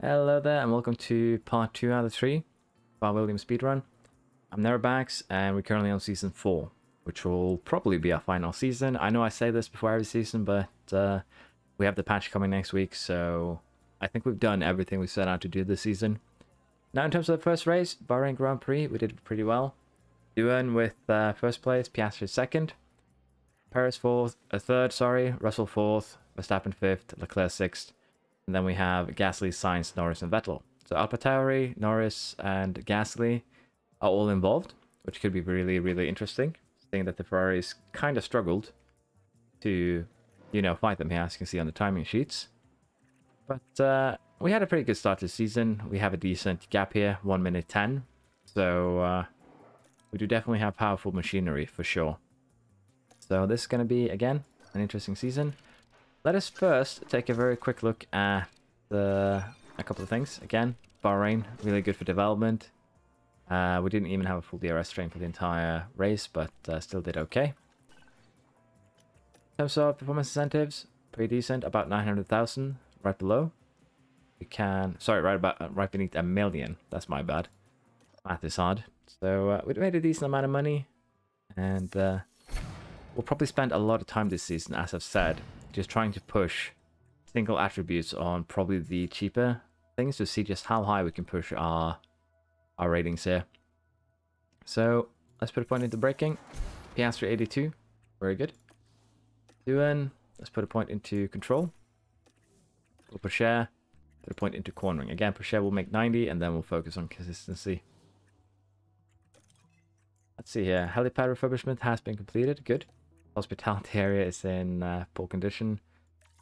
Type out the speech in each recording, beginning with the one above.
Hello there, and welcome to part 2 out of 3 of our Williams speedrun. I'm Nerobax, and we're currently on season 4, which will probably be our final season. I know I say this before every season, but we have the patch coming next week, so I think we've done everything we set out to do this season. Now, in terms of the first race, Bahrain Grand Prix, we did pretty well. Doohan with first place, Piastri second, Perez third, Russell fourth, Verstappen fifth, Leclerc sixth. And then we have Gasly, Sainz, Norris, and Vettel. So AlphaTauri, Norris, and Gasly are all involved, which could be really, really interesting. Seeing that the Ferraris kind of struggled to, fight them here, as you can see on the timing sheets. But we had a pretty good start to the season. We have a decent gap here, 1 minute 10. So we do definitely have powerful machinery for sure. So this is going to be, again, an interesting season. Let us first take a very quick look at a couple of things. Again, Bahrain, really good for development. We didn't even have a full DRS train for the entire race, but still did okay. In terms of performance incentives, pretty decent, about 900,000, right below. We can, sorry, right beneath 1 million. That's my bad. Math is hard. So we made a decent amount of money, and we'll probably spend a lot of time this season, as I've said, just trying to push single attributes on probably the cheaper things to see just how high we can push our ratings here. So let's put a point into braking. Piastri 82, very good. Doohan, let's put a point into control. We'll Pourchaire, put a point into cornering. Again, Pourchaire will make 90, and then we'll focus on consistency. Let's see here. Helipad refurbishment has been completed. Good. Hospitality area is in poor condition.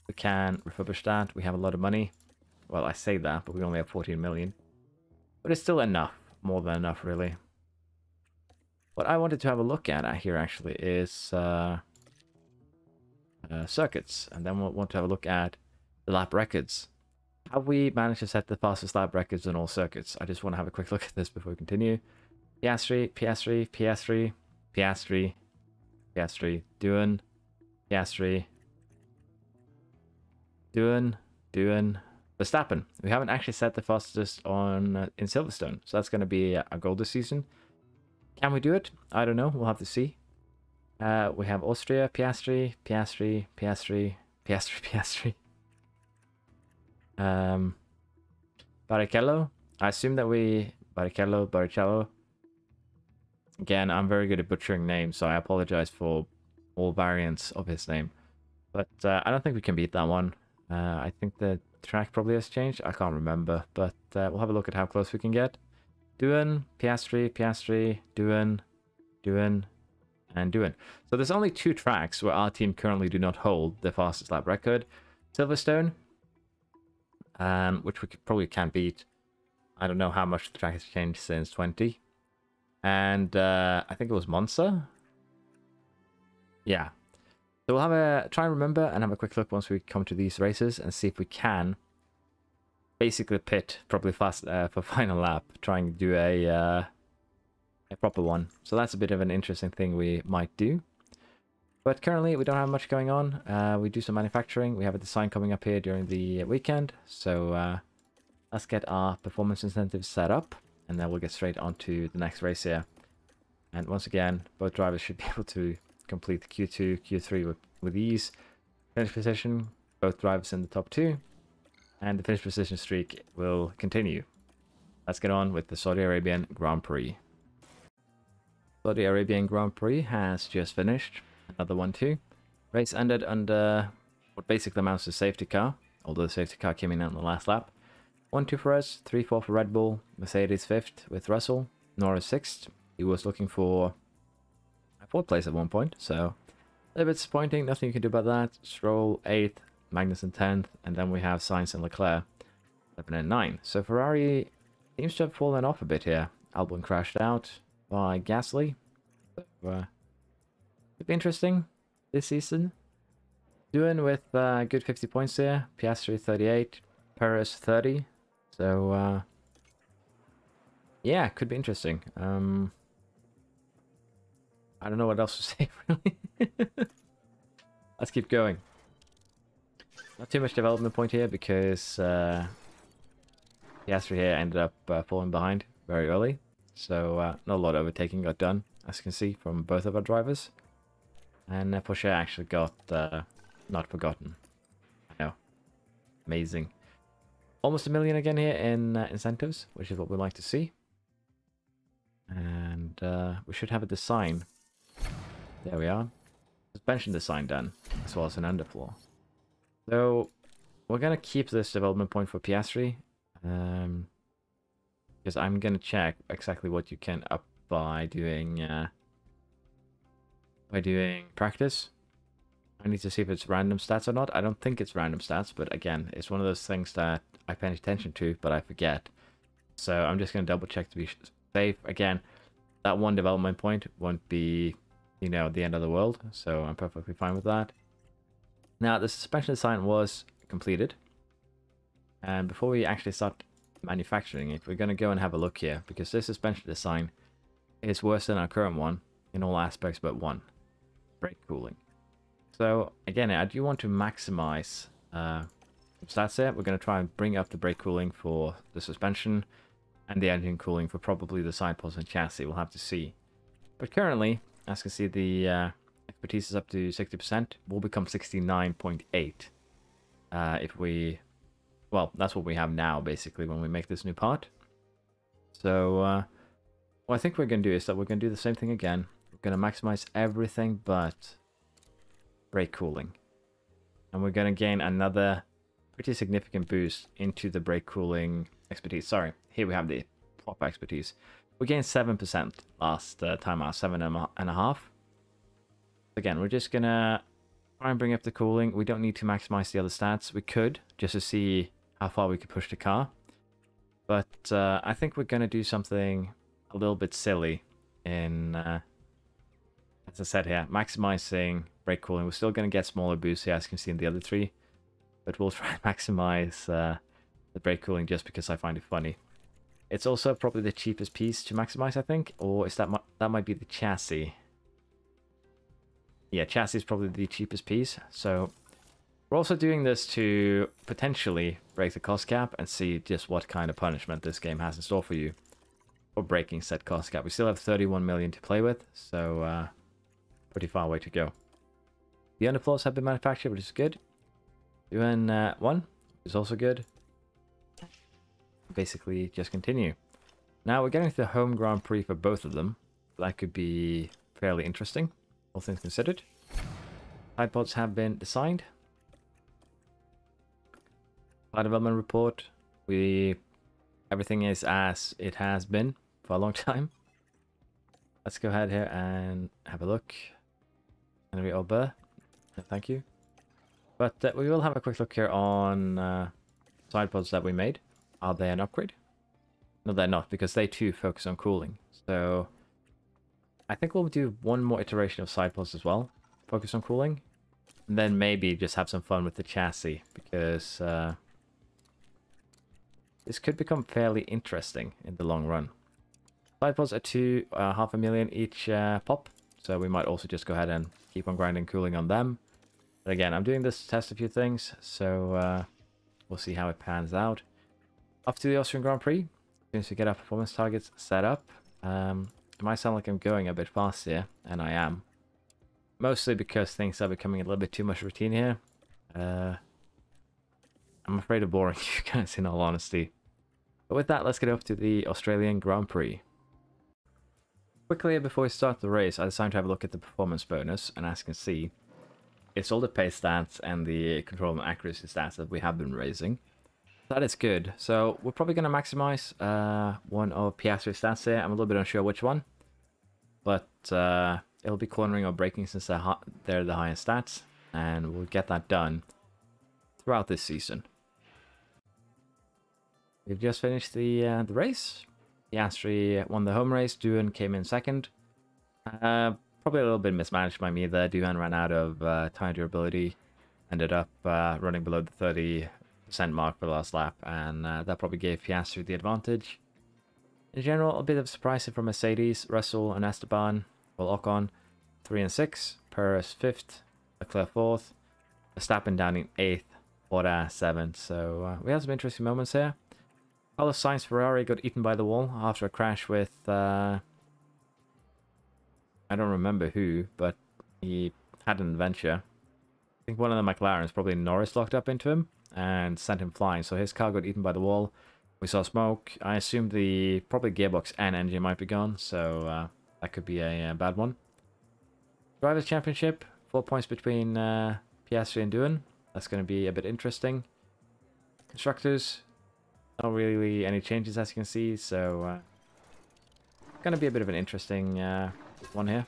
We can refurbish that. We have a lot of money. Well, I say that, but we only have 14 million. But it's still enough. More than enough, really. What I wanted to have a look at here, actually, is circuits. And then we'll want to have a look at the lap records. Have we managed to set the fastest lap records on all circuits? I just want to have a quick look at this before we continue. Piastri, Piastri, Piastri, Piastri, Piastri, Doohan, Piastri, Doohan, Verstappen. We haven't actually set the fastest on in Silverstone, so that's going to be a goal this season. Can we do it? I don't know. We'll have to see. We have Austria, Piastri, Piastri, Piastri, Piastri, Piastri. Barrichello. I assume that Barrichello. Again, I'm very good at butchering names, so I apologize for all variants of his name. But I don't think we can beat that one. I think the track probably has changed. I can't remember, but we'll have a look at how close we can get. Doohan, Piastri, Piastri, Doohan, and Doohan. So there's only 2 tracks where our team currently do not hold the fastest lap record. Silverstone, which we probably can't beat. I don't know how much the track has changed since 20. And I think it was Monza. Yeah. So we'll have a try and remember and have a quick look once we come to these races and see if we can basically pit probably fast for final lap, trying to do a proper one. So that's a bit of an interesting thing we might do. But currently we don't have much going on. We do some manufacturing. We have a design coming up here during the weekend. So let's get our performance incentives set up, and then we'll get straight onto the next race here. And once again, both drivers should be able to complete the Q2, Q3 with ease. Finish position, both drivers in the top 2. And the finish position streak will continue. Let's get on with the Saudi Arabian Grand Prix. Saudi Arabian Grand Prix has just finished. Another one too. Race ended under what basically amounts to safety car, although the safety car came in on the last lap. 1-2 for us, 3-4 for Red Bull, Mercedes 5th with Russell, Norris 6th. He was looking for a 4th place at one point, so a little bit disappointing. Nothing you can do about that. Stroll 8th, Magnussen 10th, and then we have Sainz and Leclerc 11 and 9. So Ferrari seems to have fallen off a bit here. Albon crashed out by Gasly. So, could be interesting this season. Doohan with good 50 points here. Piastri 38, Perez 30. So yeah, could be interesting. I don't know what else to say, really. Let's keep going. Not too much development point here because Piastri here ended up falling behind very early. So not a lot of overtaking got done, as you can see from both of our drivers. And Porsche actually got not forgotten. I know. Amazing. Almost 1 million again here in incentives, which is what we like to see. And we should have a design. There we are. Suspension design done, as well as an underfloor. So we're going to keep this development point for Piastri. Because I'm going to check exactly what you can up by doing practice. I need to see if it's random stats or not. I don't think it's random stats, but again, it's one of those things that I pay attention to, but I forget. So I'm just going to double check to be safe. Again, that one development point won't be, you know, the end of the world, so I'm perfectly fine with that. Now, the suspension design was completed. And before we actually start manufacturing it, we're going to go and have a look here, because this suspension design is worse than our current one in all aspects but one: brake cooling. So again, I do want to maximize stats here. We're going to try and bring up the brake cooling for the suspension and the engine cooling for probably the side pods and chassis. We'll have to see. But currently, as you can see, the expertise is up to 60%. Will become 69.8 if we... Well, that's what we have now, basically, when we make this new part. So, what I think we're going to do is that we're going to do the same thing again. We're going to maximize everything but brake cooling. And we're going to gain another pretty significant boost into the brake cooling expertise. Sorry, here we have the proper expertise. We gained 7% last time out, 7.5. Again, we're just going to try and bring up the cooling. We don't need to maximize the other stats. We could, just to see how far we could push the car. But I think we're going to do something a little bit silly in, as I said here, maximizing brake cooling. We're still going to get smaller boosts here, as you can see in the other three. But we'll try and maximize the brake cooling just because I find it funny. It's also probably the cheapest piece to maximize, I think. Or is that might be the chassis. Yeah, chassis is probably the cheapest piece. So we're also doing this to potentially break the cost cap and see just what kind of punishment this game has in store for you for breaking said cost cap. We still have 31 million to play with, so pretty far away to go. The underfloors have been manufactured, which is good. UN 1 is also good. Basically, just continue. Now we're getting to the home Grand Prix for both of them. That could be fairly interesting, all things considered. Side pods have been designed. Car development report. Everything is as it has been for a long time. Let's go ahead here and have a look. Henry Aubert. Thank you. But we will have a quick look here on side pods that we made. Are they an upgrade? No, they're not, because they too focus on cooling. So I think we'll do one more iteration of side pods as well. Focus on cooling. And then maybe just have some fun with the chassis, because this could become fairly interesting in the long run. Side pods are half a million each pop. So we might also just go ahead and keep on grinding cooling on them. But again, I'm doing this to test a few things, so we'll see how it pans out. Off to the Austrian Grand Prix. As soon as we get our performance targets set up. It might sound like I'm going a bit fast here, and I am. Mostly because things are becoming a little bit too much routine here. I'm afraid of boring you guys, in all honesty. But with that, let's get up to the Australian Grand Prix. Quickly, before we start the race, I decided to have a look at the performance bonus, and as you can see, it's all the pace stats and the control and accuracy stats that we have been raising. That is good. So we're probably going to maximize one of Piastri's stats here. I'm a little bit unsure which one. But it'll be cornering or braking since they're the highest stats. And we'll get that done throughout this season. We've just finished the race. Piastri won the home race. Doohan came in second. Probably a little bit mismanaged by me there. Doohan ran out of tire durability. Ended up running below the 30% mark for the last lap. And that probably gave Piastri the advantage. In general, a bit of surprise for Mercedes. Russell and Esteban. Well, Ocon 3 and 6. Perez 5th. Leclerc 4th. Verstappen down in 8th. Bottas 7th. So we have some interesting moments here. Carlos Sainz Ferrari got eaten by the wall after a crash with, I don't remember who, but he had an adventure. I think one of the McLarens, probably Norris, locked up into him and sent him flying. So his car got eaten by the wall. We saw smoke. I assumed the probably gearbox and engine might be gone, so that could be a bad one. Drivers' Championship, 4 points between Piastri and Doohan. That's going to be a bit interesting. Constructors, not really any changes as you can see, so going to be a bit of an interesting one here.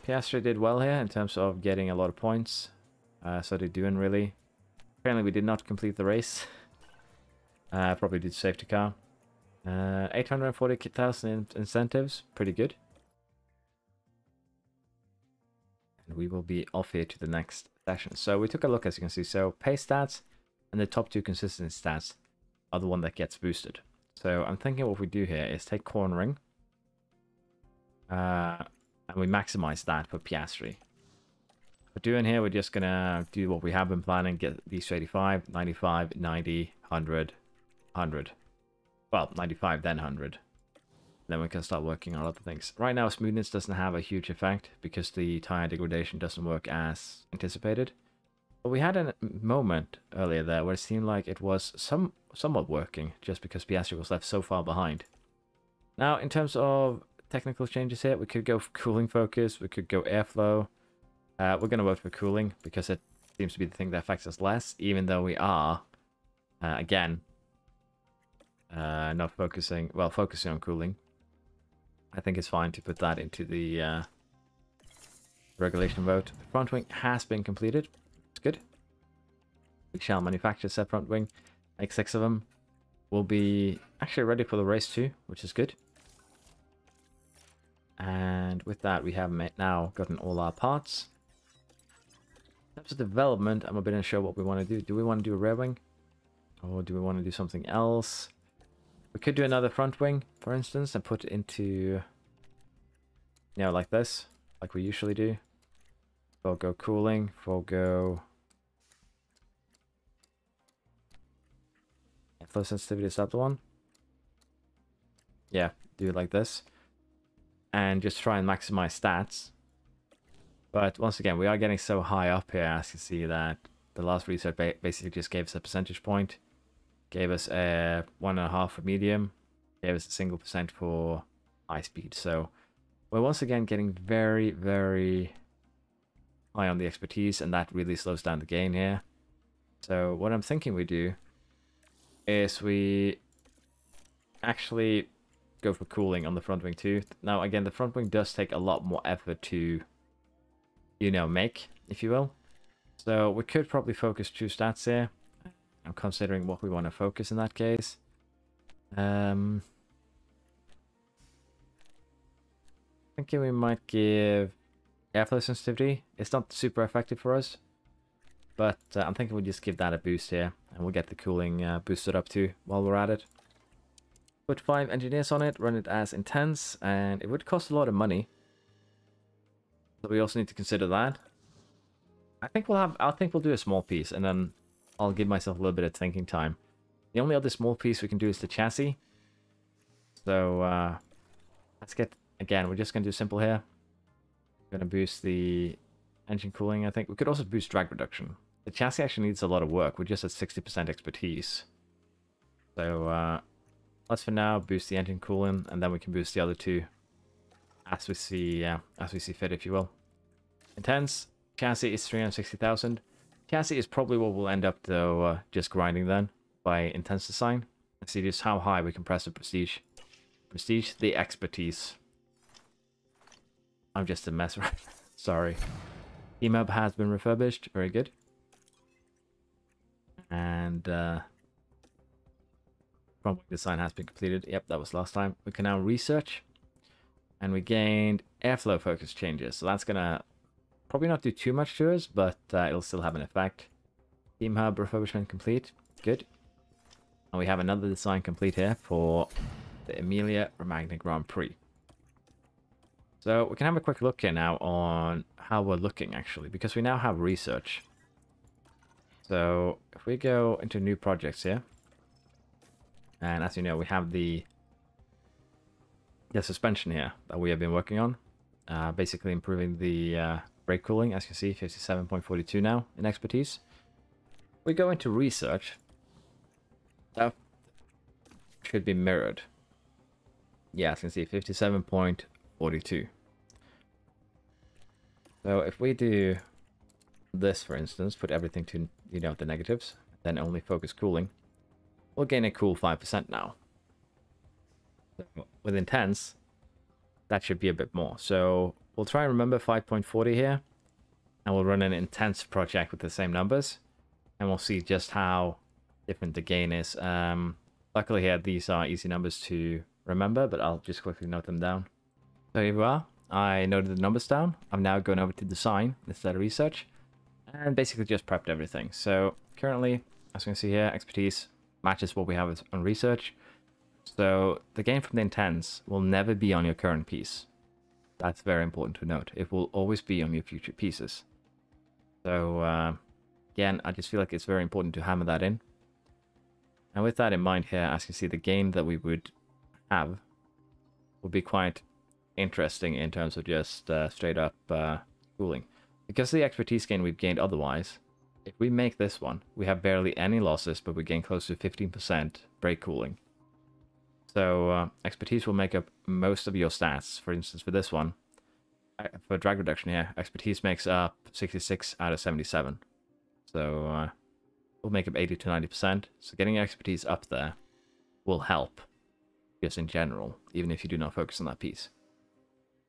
Piastri did well here in terms of getting a lot of points. So did Doohan, really. Apparently we did not complete the race. Probably did safety car. 840,000 in incentives, pretty good. And we will be off here to the next session. So we took a look, as you can see. So pace stats and the top 2 consistency stats are the one that gets boosted. So I'm thinking what we do here is take cornering. And we maximize that for Piastri. For doing here, we're just going to do what we have been planning. Get these to 85, 95, 90, 100, 100. Well, 95, then 100. Then we can start working on other things. Right now, smoothness doesn't have a huge effect because the tire degradation doesn't work as anticipated. But we had a moment earlier there where it seemed like it was somewhat working just because Piastri was left so far behind. Now, in terms of technical changes here, we could go for cooling focus, we could go airflow. We're going to work for cooling because it seems to be the thing that affects us less, even though we are, again, not focusing, well, focusing on cooling. I think it's fine to put that into the regulation vote. The front wing has been completed. It's good. We shall manufacture said front wing. Make 6 of them. We'll be actually ready for the race too, which is good. And with that, we have now gotten all our parts. In terms of development, I'm a bit unsure what we want to do. Do we want to do a rear wing? Or do we want to do something else? We could do another front wing, for instance, and put it into, you know, like this, like we usually do. We'll go cooling, we'll go flow sensitivity, is that the one? Yeah, do it like this. And just try and maximize stats. But once again, we are getting so high up here, as you see, that the last research basically just gave us a percentage point. Gave us a 1.5 for medium. Gave us a 1% for high speed. So we're once again getting very, very high on the expertise, and that really slows down the gain here. So what I'm thinking we do is we actually go for cooling on the front wing too. Now again, the front wing does take a lot more effort to, you know, make, if you will. So we could probably focus 2 stats here. I'm considering what we want to focus in that case. Thinking we might give airflow sensitivity. It's not super effective for us, but I'm thinking we'll just give that a boost here, and we'll get the cooling boosted up too while we're at it. Put 5 engineers on it, run it as intense, and it would cost a lot of money. So we also need to consider that. I think we'll do a small piece, and then I'll give myself a little bit of thinking time. The only other small piece we can do is the chassis. So let's get, again, we're just going to do simple here. We're going to boost the engine cooling, I think. We could also boost drag reduction. The chassis actually needs a lot of work. We're just at 60% expertise. So let's for now boost the engine cooling, and then we can boost the other 2 as we see fit, if you will. Intense. Chassis is 360,000. Chassis is probably what we'll end up, though, just grinding then by intense design. And see just how high we can press the prestige. Prestige, the expertise. I'm just a mess, right? Sorry. Team Hub has been refurbished. Very good. And front wing design has been completed. Yep, that was last time. We can now research. And we gained airflow focus changes. So that's going to probably not do too much to us, but it'll still have an effect. Team Hub refurbishment complete. Good. And we have another design complete here for the Emilia Romagna Grand Prix. So we can have a quick look here now on how we're looking, actually, because we now have research. So if we go into new projects here, And as you know, we have the suspension here that we have been working on. Basically improving the brake cooling, as you can see, 57.42 now in expertise. We go into research. That should be mirrored. Yeah, as you can see, 57.42. So if we do this, for instance, put everything to, you know, the negatives, then only focus cooling, we'll gain a cool 5% now. So with intense, that should be a bit more. So we'll try and remember 5.40 here, and we'll run an intense project with the same numbers, and we'll see just how different the gain is. Luckily here, these are easy numbers to remember, but I'll just quickly note them down. So here we are. I noted the numbers down. I'm now going over to design instead of research, and basically just prepped everything. So currently, as you can see here, expertise matches what we have on research. So the gain from the intense will never be on your current piece. That's very important to note. It will always be on your future pieces. So again, I just feel like it's very important to hammer that in. And with that in mind here, as you can see, the gain that we would have would be quite interesting in terms of just straight up cooling. Because of the expertise gain we've gained otherwise, if we make this one, we have barely any losses, but we gain close to 15% brake cooling. So expertise will make up most of your stats. For instance, for this one, for drag reduction here, expertise makes up 66 out of 77. So we'll make up 80 to 90%. So getting expertise up there will help, just in general, even if you do not focus on that piece.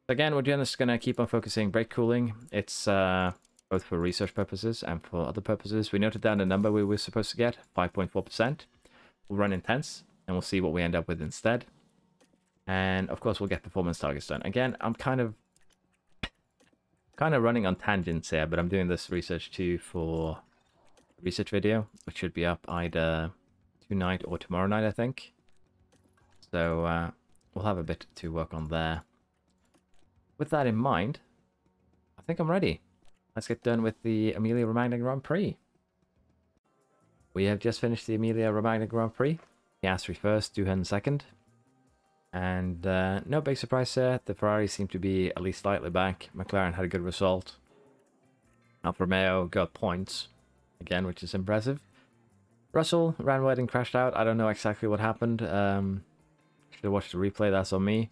Again, we're just going to keep on focusing brake cooling. It's both for research purposes and for other purposes. We noted down the number we were supposed to get, 5.4%. We'll run intense, and we'll see what we end up with instead. And of course, we'll get performance targets done. Again, I'm kind of running on tangents here, but I'm doing this research too for a research video, which should be up either tonight or tomorrow night, I think. So we'll have a bit to work on there. With that in mind, I think I'm ready. Let's get done with the Emilia-Romagna Grand Prix. We have just finished the Emilia-Romagna Grand Prix. Piastri first, Doohan second. And no big surprise there. The Ferrari seemed to be at least slightly back. McLaren had a good result. Alfa Romeo got points again, which is impressive. Russell ran wide and crashed out. I don't know exactly what happened. Should have watched the replay, that's on me.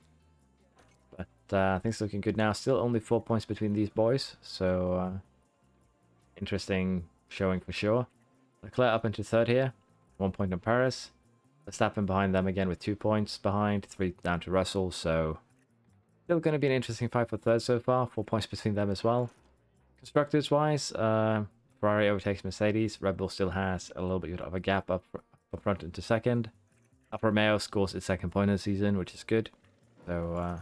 But things looking good now. Still only 4 points between these boys. So interesting showing for sure. Leclerc up into third here. 1 point on Paris. Verstappen behind them again with 2 points behind. 3 down to Russell. So still going to be an interesting fight for third so far. 4 points between them as well. Constructors wise, Ferrari overtakes Mercedes. Red Bull still has a little bit of a gap up front into second. Alfa Romeo scores its second point of the season, which is good. So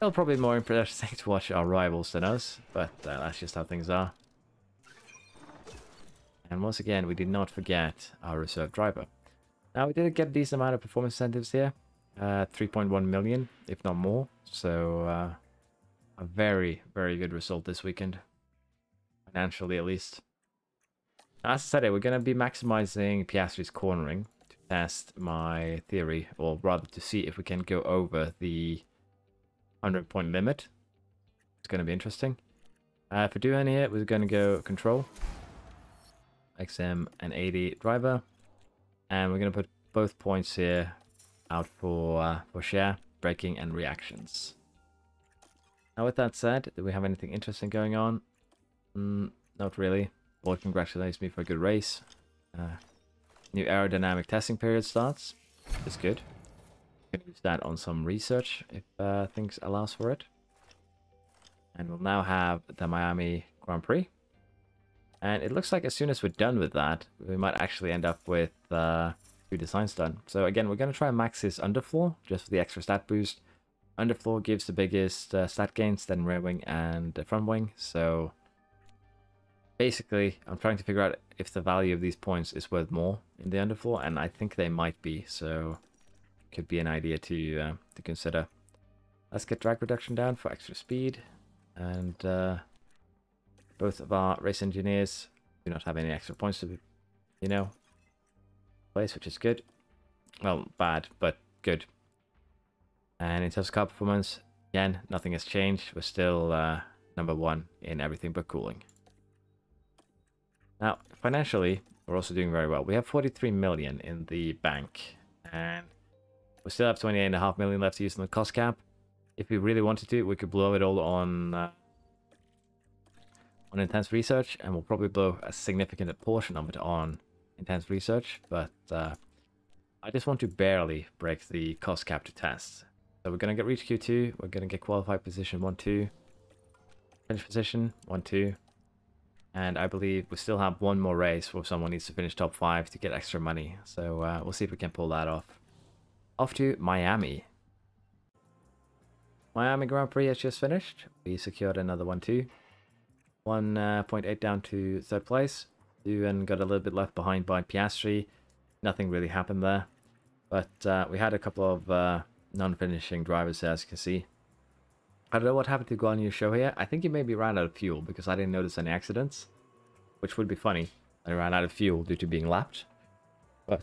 it'll probably be more interesting to watch our rivals than us, but that's just how things are. And once again, we did not forget our reserve driver. Now, we did get a decent amount of performance incentives here. 3.1 million, if not more. So a very, very good result this weekend. Financially, at least. As I said, we're going to be maximizing Piastri's cornering to test my theory, or rather to see if we can go over the 100-point limit. It's going to be interesting. For Doohan here, we're going to go control. XM and 80 driver. And we're going to put both points here out for share, braking, and reactions. Now, with that said, do we have anything interesting going on? Not really. Board congratulates me for a good race. New aerodynamic testing period starts. That's good. Can use that on some research if things allows for it. And we'll now have the Miami Grand Prix. And it looks like as soon as we're done with that, we might actually end up with 2 designs done. So again, we're going to try and max this underfloor just for the extra stat boost. Underfloor gives the biggest stat gains, then rear wing and the front wing. So basically, I'm trying to figure out if the value of these points is worth more in the underfloor, and I think they might be. So could be an idea to consider. Let's get drag reduction down for extra speed, and both of our race engineers do not have any extra points to, place, which is good. Well, bad, but good. And in terms of car performance, again, nothing has changed. We're still number one in everything but cooling. Now, financially, we're also doing very well. We have 43 million in the bank, and we still have 28.5 million left to use on the cost cap. If we really wanted to, we could blow it all on intense research, and we'll probably blow a significant portion of it on intense research, but I just want to barely break the cost cap to test. So we're going to get reach Q2, we're going to get qualified position 1-2, finish position 1-2, and I believe we still have one more race where someone needs to finish top 5 to get extra money. So we'll see if we can pull that off. Off to Miami. Miami Grand Prix has just finished. We secured another 1-2. 1.8 down to third place. And got a little bit left behind by Piastri. Nothing really happened there. But we had a couple of non-finishing drivers there, as you can see. I don't know what happened to Guan Yu Show here. I think he maybe ran out of fuel because I didn't notice any accidents. Which would be funny. I ran out of fuel due to being lapped. But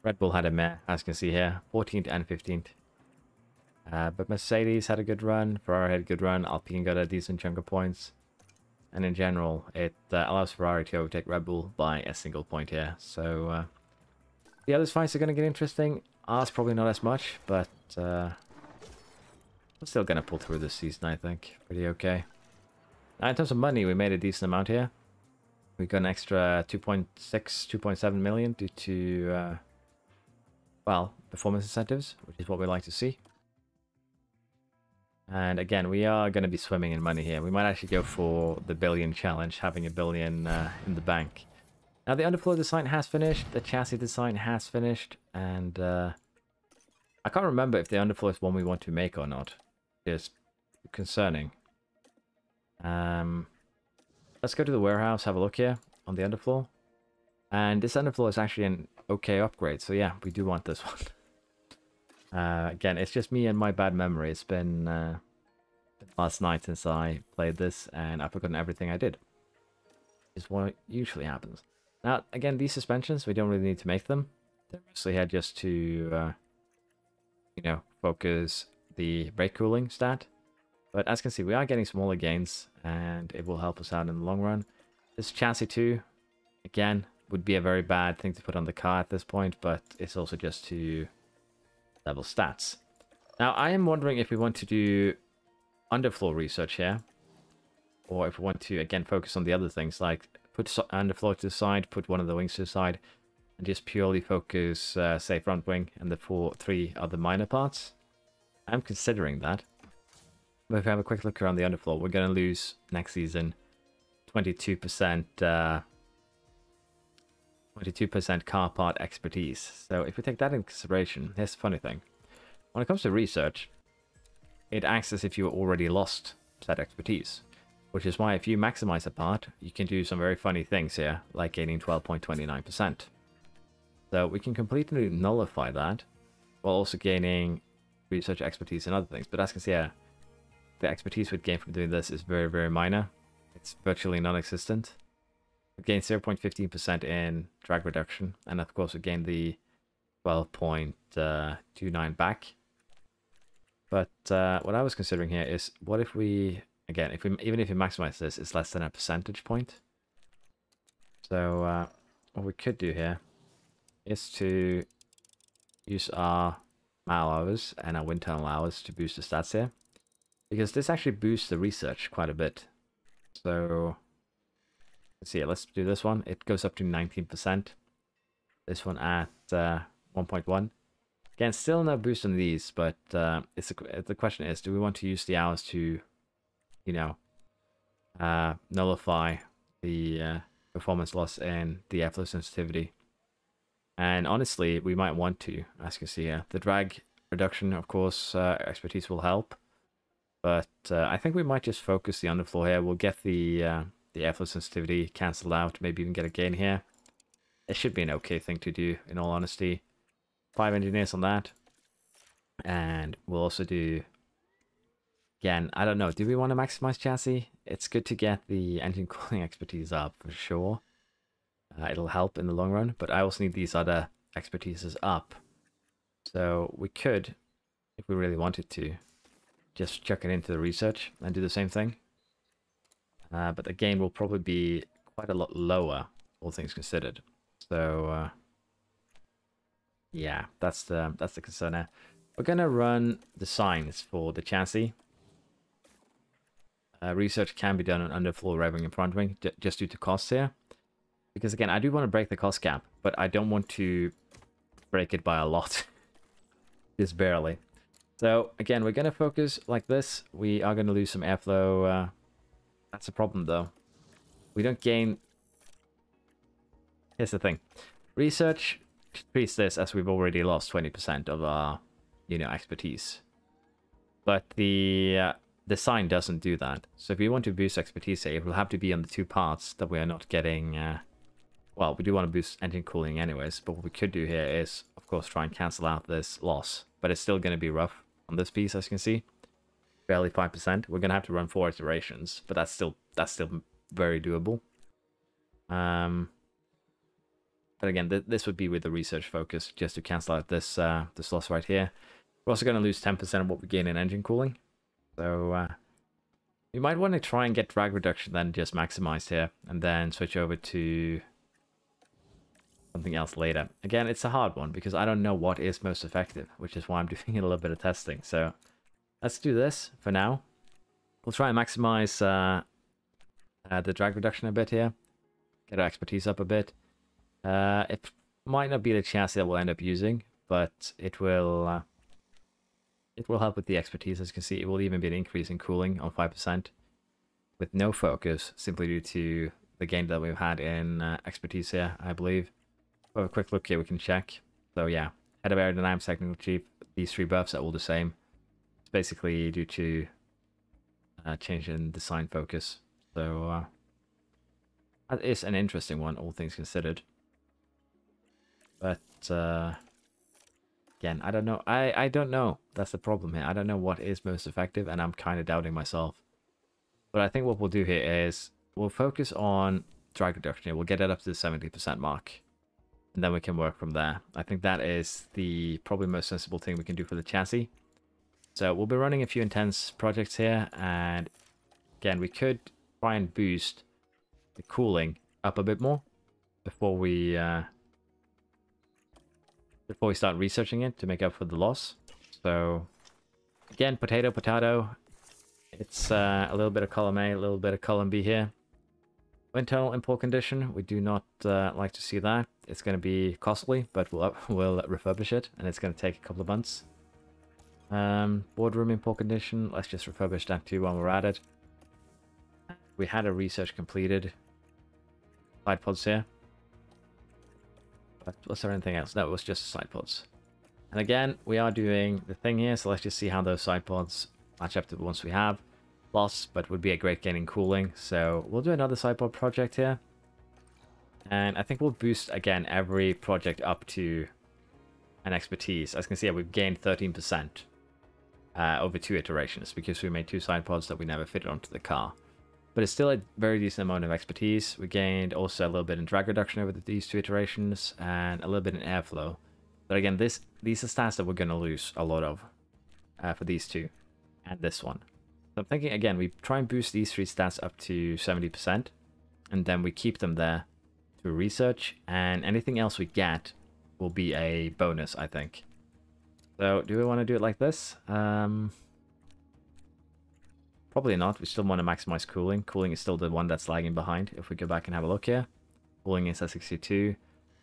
Red Bull had a mare, as you can see here. 14th and 15th. But Mercedes had a good run. Ferrari had a good run. Alpine got a decent chunk of points. And in general, it allows Ferrari to overtake Red Bull by a single point here. So the other fights are going to get interesting. Ours probably not as much, but I'm still going to pull through this season, I think. Pretty okay. Now, in terms of money, we made a decent amount here. We got an extra 2.6, 2.7 million due to, well, performance incentives, which is what we like to see. And again, we are going to be swimming in money here. We might actually go for the billion challenge, having a billion in the bank. Now, the underfloor design has finished. The chassis design has finished. And I can't remember if the underfloor is one we want to make or not. It's concerning. Let's go to the warehouse, have a look here on the underfloor. And this underfloor is actually an okay upgrade. So yeah, we do want this one. Again, it's just me and my bad memory. It's been last night since I played this, and I've forgotten everything I did. Is what usually happens. Now, again, these suspensions, we don't really need to make them. They're mostly here just to, you know, focus the brake cooling stat. But as you can see, we are getting smaller gains, and it will help us out in the long run. This chassis too, again, would be a very bad thing to put on the car at this point, but it's also just to level stats. Now, I am wondering if we want to do underfloor research here, or if we want to, again, focus on the other things, like put underfloor to the side, put one of the wings to the side, and just purely focus, say, front wing and the 3 other minor parts. I'm considering that. But if we have a quick look around the underfloor, we're going to lose next season 22% 22% car part expertise. So if we take that into consideration, here's the funny thing. When it comes to research, it acts as if you already lost that expertise. Which is why if you maximize a part, you can do some very funny things here, like gaining 12.29%. So we can completely nullify that, while also gaining research expertise and other things. But as you can see here, the expertise we'd gain from doing this is very, very minor. It's virtually non-existent. We gain 0.15% in drag reduction, and of course we gain the 12.29 back. But what I was considering here is, what if we, again, even if we maximize this, it's less than a percentage point. So what we could do here is to use our mile hours and our wind tunnel hours to boost the stats here, because this actually boosts the research quite a bit. So let's see, let's do this one. It goes up to 19%. This one at 1.1. Again, still no boost on these, but the question is, do we want to use the hours to, you know, nullify the performance loss in the airflow sensitivity? And honestly, we might want to, as you can see here. The drag reduction, of course, expertise will help. But I think we might just focus the underfloor here. We'll get the airflow sensitivity cancelled out. Maybe even get a gain here. It should be an okay thing to do, in all honesty. 5 engineers on that. And we'll also do... Again, I don't know. Do we want to maximize chassis? It's good to get the engine cooling expertise up, for sure. It'll help in the long run. But I also need these other expertise up. So we could, if we really wanted to, just chuck it into the research and do the same thing. But the gain will probably be quite a lot lower, all things considered. So yeah, that's the concern there. We're gonna run the signs for the chassis. Research can be done on underfloor revving and front wing, just due to costs here. Because again, I do want to break the cost cap, but I don't want to break it by a lot. Just barely. So again, we're going to focus like this. We are going to lose some airflow. That's a problem though. We don't gain... Here's the thing. Research treats this as we've already lost 20% of our, expertise. But the sign doesn't do that. So if we want to boost expertise here, it will have to be on the two parts that we are not getting... well, we do want to boost engine cooling anyways, but what we could do here is, of course, try and cancel out this loss. But it's still going to be rough on this piece, as you can see. Barely 5%. We're going to have to run 4 iterations, but that's still very doable. But again, this would be with the research focus, just to cancel out this loss right here. We're also going to lose 10% of what we gain in engine cooling. So you might want to try and get drag reduction then just maximized here, and then switch over to something else later. Again, it's a hard one because I don't know what is most effective, which is why I'm doing a little bit of testing. So let's do this for now. We'll try and maximize the drag reduction a bit here, get our expertise up a bit. It might not be the chassis that we'll end up using, but it will help with the expertise. As you can see, it will even be an increase in cooling on 5% with no focus, simply due to the gain that we've had in expertise here, I believe. Have a quick look here, we can check. So yeah, head of aerodynamics, technical chief, these 3 buffs are all the same. It's basically due to change in design focus. So that is an interesting one, all things considered. But again, I don't know. I don't know. That's the problem here. I don't know what is most effective, and I'm kind of doubting myself. But I think what we'll do here is we'll focus on drag reduction here. We'll get it up to the 70% mark. And then we can work from there. I think that is the probably most sensible thing we can do for the chassis. So we'll be running a few intense projects here. And again, we could try and boost the cooling up a bit more before we start researching it to make up for the loss. So again, potato, potato. It's a little bit of column A, a little bit of column B here. Internal import condition, we do not like to see that. It's going to be costly, but we'll refurbish it, and it's going to take a couple of months. Boardroom import condition, let's just refurbish that too while we're at it. We had a research completed. Side pods here. But was there anything else? No, it was just side pods. And again, we are doing the thing here, so let's just see how those side pods match up to the ones we have. Loss, but would be a great gain in cooling. So we'll do another sidepod project here. And I think we'll boost, again, every project up to an expertise. As you can see, we've gained 13% over 2 iterations because we made 2 sidepods that we never fitted onto the car. But it's still a very decent amount of expertise. We gained also a little bit in drag reduction over these 2 iterations and a little bit in airflow. But again, these are stats that we're going to lose a lot of for these 2 and this one. So I'm thinking, again, we try and boost these 3 stats up to 70%, and then we keep them there to research, and anything else we get will be a bonus, I think. So, do we want to do it like this? Probably not. We still want to maximize cooling. Cooling is still the one that's lagging behind. If we go back and have a look here, cooling is at 62,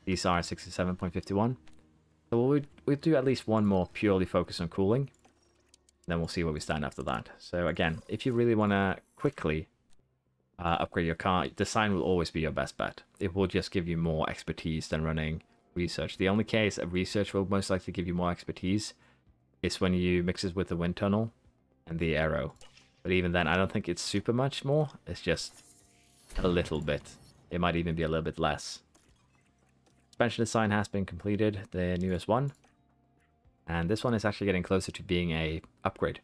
these are 67.51. So we'll do at least one more purely focus on cooling. Then we'll see where we stand after that. So again, if you really want to quickly upgrade your car, design will always be your best bet. It will just give you more expertise than running research. The only case of research will most likely give you more expertise is when you mix it with the wind tunnel and the aero. But even then, I don't think it's super much more. It's just a little bit. It might even be a little bit less. Suspension design has been completed, the newest one. And this one is actually getting closer to being a upgrade.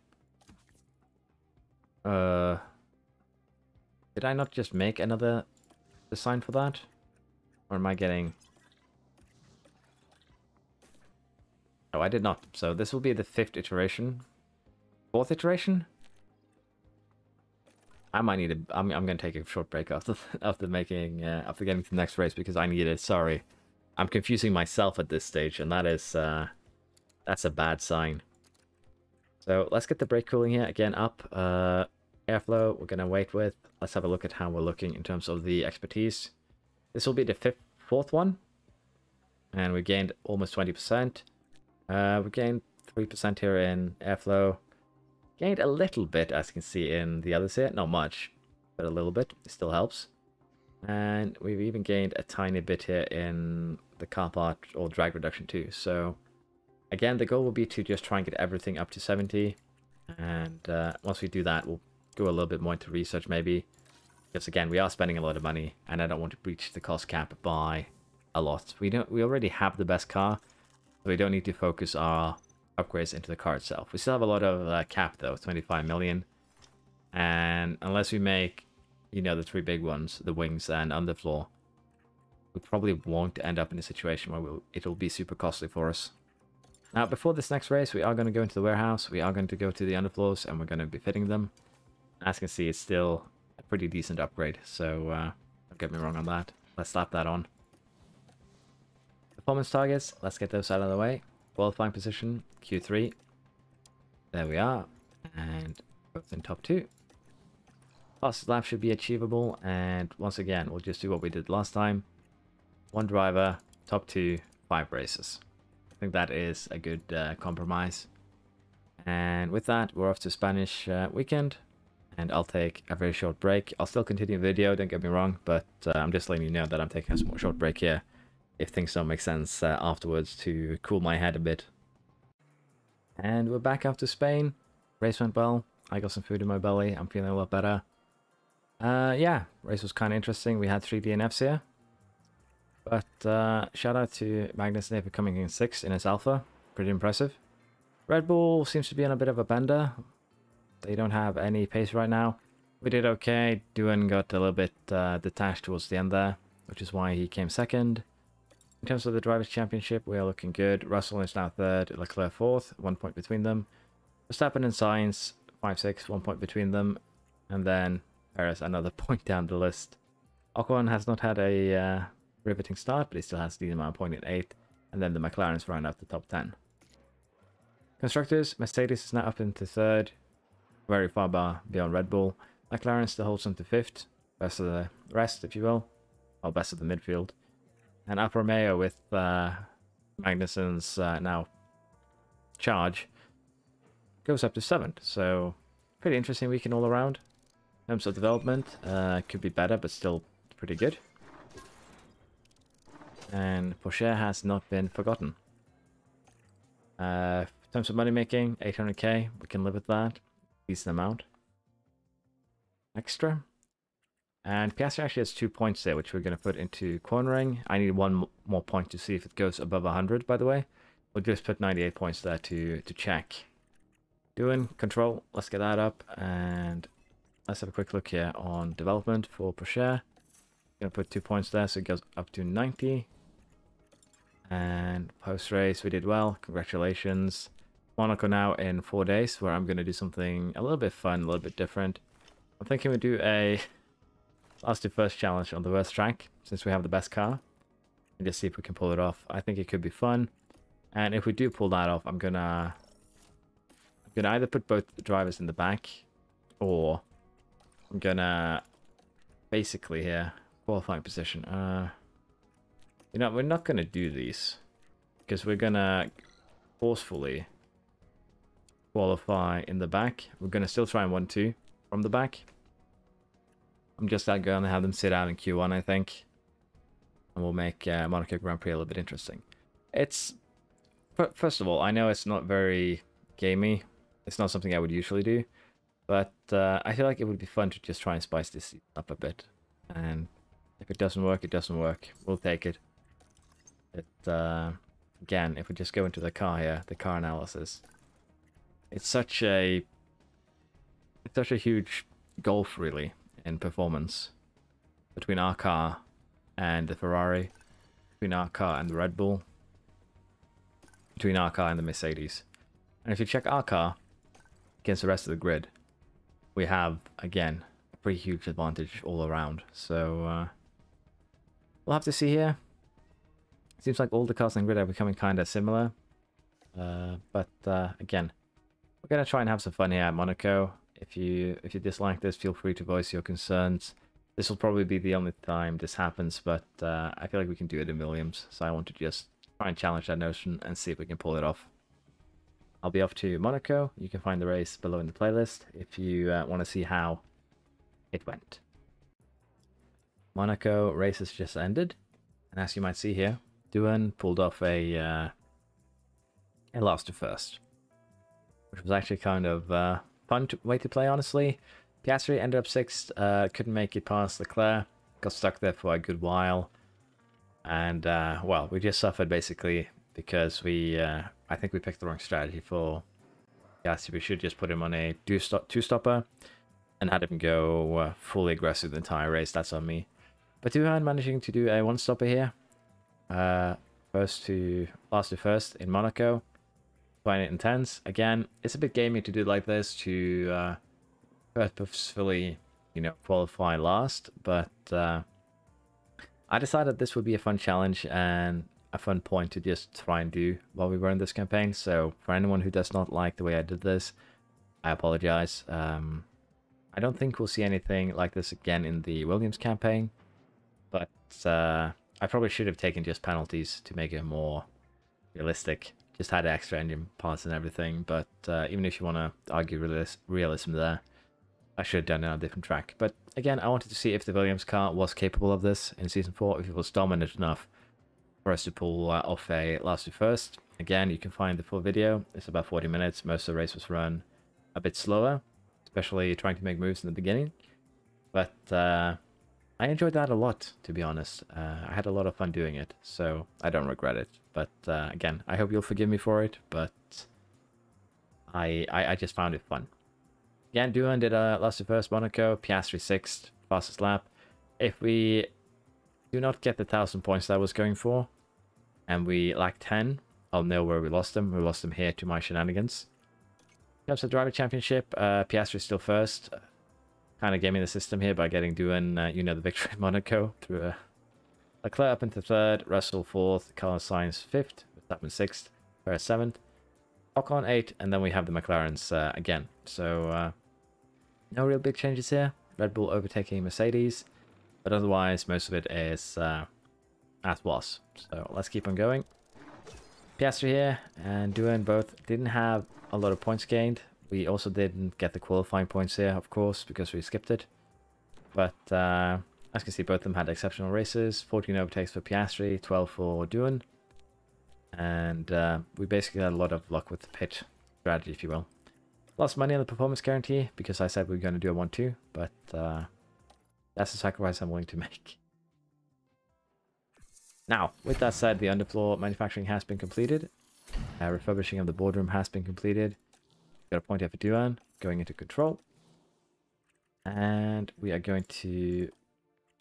Did I not just make another design for that? Or am I getting... Oh, I did not. So this will be the 5th iteration. 4th iteration? I might need a... I'm going to take a short break after getting to the next race because I need it. Sorry. I'm confusing myself at this stage, and that is... that's a bad sign. So let's get the brake cooling here. Again, up. Airflow, we're going to wait with. Let's have a look at how we're looking in terms of the expertise. This will be the 4th one. And we gained almost 20%. We gained 3% here in airflow. Gained a little bit, as you can see in the others here. Not much, but a little bit. It still helps. And we've even gained a tiny bit here in the car part or drag reduction too. So again, the goal will be to just try and get everything up to 70. And once we do that, we'll go a little bit more into research maybe. Because again, we are spending a lot of money and I don't want to breach the cost cap by a lot. We already have the best car, so we don't need to focus our upgrades into the car itself. We still have a lot of cap though, 25 million. And unless we make, you know, the 3 big ones, the wings and underfloor, we probably won't end up in a situation where it'll be super costly for us. Now, before this next race, we are going to go into the warehouse. We are going to go to the underfloors and we're going to be fitting them. As you can see, it's still a pretty decent upgrade, so don't get me wrong on that. Let's slap that on. Performance targets, let's get those out of the way. Qualifying position, Q3. There we are. And both in top 2. Fastest lap should be achievable, and once again, we'll just do what we did last time. 1 driver, top 2, 5 races. I think that is a good compromise. And with that, we're off to Spanish weekend. And I'll take a very short break. I'll still continue the video, don't get me wrong, but I'm just letting you know that I'm taking a small short break here. If things don't make sense afterwards, to cool my head a bit. And we're back after Spain. Race went well. I got some food in my belly. I'm feeling a lot better. Yeah, race was kind of interesting. We had 3 DNFs here. But shout out to Magnussen for coming in 6th in his Alpha. Pretty impressive. Red Bull seems to be on a bit of a bender. They don't have any pace right now. We did okay. Doohan got a little bit detached towards the end there, which is why he came 2nd. In terms of the Drivers' Championship, we are looking good. Russell is now 3rd, Leclerc 4th, 1 point between them. Verstappen and Sainz, 5-6, 1 point between them. And then Perez, another point down the list. Ocon has not had a riveting start, but he still has the amount of point in 8th. And then the McLarens round out the top 10. Constructors, Mercedes is now up into 3rd. Very far beyond Red Bull. McLaren still holds on to 5th. Best of the rest, if you will. Or best of the midfield. And Alfa Romeo with Magnussen's now charge goes up to 7th. So pretty interesting weekend all around. In terms of development, could be better, but still pretty good. And Porsche has not been forgotten. In terms of money making, 800k, we can live with that. Decent amount. Extra. And Piastri actually has 2 points there, which we're going to put into cornering. I need 1 more point to see if it goes above 100, by the way. We'll just put 98 points there to check. Doing control. Let's get that up. And let's have a quick look here on development for Porsche. Going to put 2 points there, so it goes up to 90. And post-race, we did well. Congratulations. Monaco now in 4 days, where I'm going to do something a little bit fun, a little bit different. I'm thinking we do a last to first challenge on the worst track, since we have the best car, and just see if we can pull it off. I think it could be fun, and if we do pull that off, I'm gonna either put both the drivers in the back, or I'm gonna basically here qualifying position. You know, we're not gonna do these because we're gonna forcefully qualify in the back. We're gonna still try and 1-2 from the back. I'm just going to have them sit out in Q1, I think, and we'll make Monaco Grand Prix a little bit interesting. It's first of all, I know it's not very gamey. It's not something I would usually do, but I feel like it would be fun to just try and spice this up a bit. And if it doesn't work, it doesn't work. We'll take it. Again, if we just go into the car here, the car analysis, it's such a huge gulf, really, in performance between our car and the Ferrari, between our car and the Red Bull. between our car and the Mercedes. And if you check our car against the rest of the grid, we have, again, a pretty huge advantage all around. So we'll have to see here. Seems like all the cars on the grid are becoming kind of similar. But again, we're going to try and have some fun here at Monaco. If you dislike this, feel free to voice your concerns. This will probably be the only time this happens, but I feel like we can do it in Williams. So I want to just try and challenge that notion and see if we can pull it off. I'll be off to Monaco. You can find the race below in the playlist if you want to see how it went. Monaco race has just ended. And as you might see here, Doohan pulled off a last to first, which was actually kind of fun way to play, honestly. Piastri ended up 6th, couldn't make it past Leclerc, got stuck there for a good while, and well, we just suffered basically because I think we picked the wrong strategy for Piastri. We should just put him on a two-stopper and had him go fully aggressive the entire race. That's on me. But Doohan managing to do a one-stopper here, last to first in Monaco. Playing it intense. Again, it's a bit gamey to do it like this, to purposefully, you know, qualify last, but I decided this would be a fun challenge and a fun point to just try and do while we were in this campaign. So for anyone who does not like the way I did this, I apologize. I don't think we'll see anything like this again in the Williams campaign, but I probably should have taken just penalties to make it more realistic. Just had extra engine parts and everything, but even if you want to argue realism there, I should have done it on a different track. But again, I wanted to see if the Williams car was capable of this in Season 4, if it was dominant enough for us to pull off a last to first. Again, you can find the full video. It's about 40 minutes. Most of the race was run a bit slower, especially trying to make moves in the beginning. But I enjoyed that a lot, to be honest. I had a lot of fun doing it, so I don't regret it. But again, I hope you'll forgive me for it, but I just found it fun. Again, Doohan did a last to first Monaco, Piastri 6th, fastest lap. If we do not get the 1,000 points that I was going for, and we lack 10, I'll know where we lost them. We lost them here to my shenanigans. In terms of driver championship, Piastri still first. Kind of gaming the system here by getting Doohan, you know, the victory in Monaco through Leclerc up into 3rd, Russell 4th, Carlos Sainz 5th, Verstappen 6th, Perez 7th, Ocon 8th, and then we have the McLarens again. So no real big changes here. Red Bull overtaking Mercedes, but otherwise most of it is as was. So let's keep on going. Piastri here and Doohan both didn't have a lot of points gained. We also didn't get the qualifying points here, of course, because we skipped it. But as you can see, both of them had exceptional races. 14 overtakes for Piastri, 12 for Doohan. And we basically had a lot of luck with the pit strategy, if you will. Lost money on the performance guarantee because I said we were going to do a 1-2, but that's the sacrifice I'm willing to make. Now, with that said, the underfloor manufacturing has been completed. Refurbishing of the boardroom has been completed. Got a point here for Doohan, going into control. And we are going to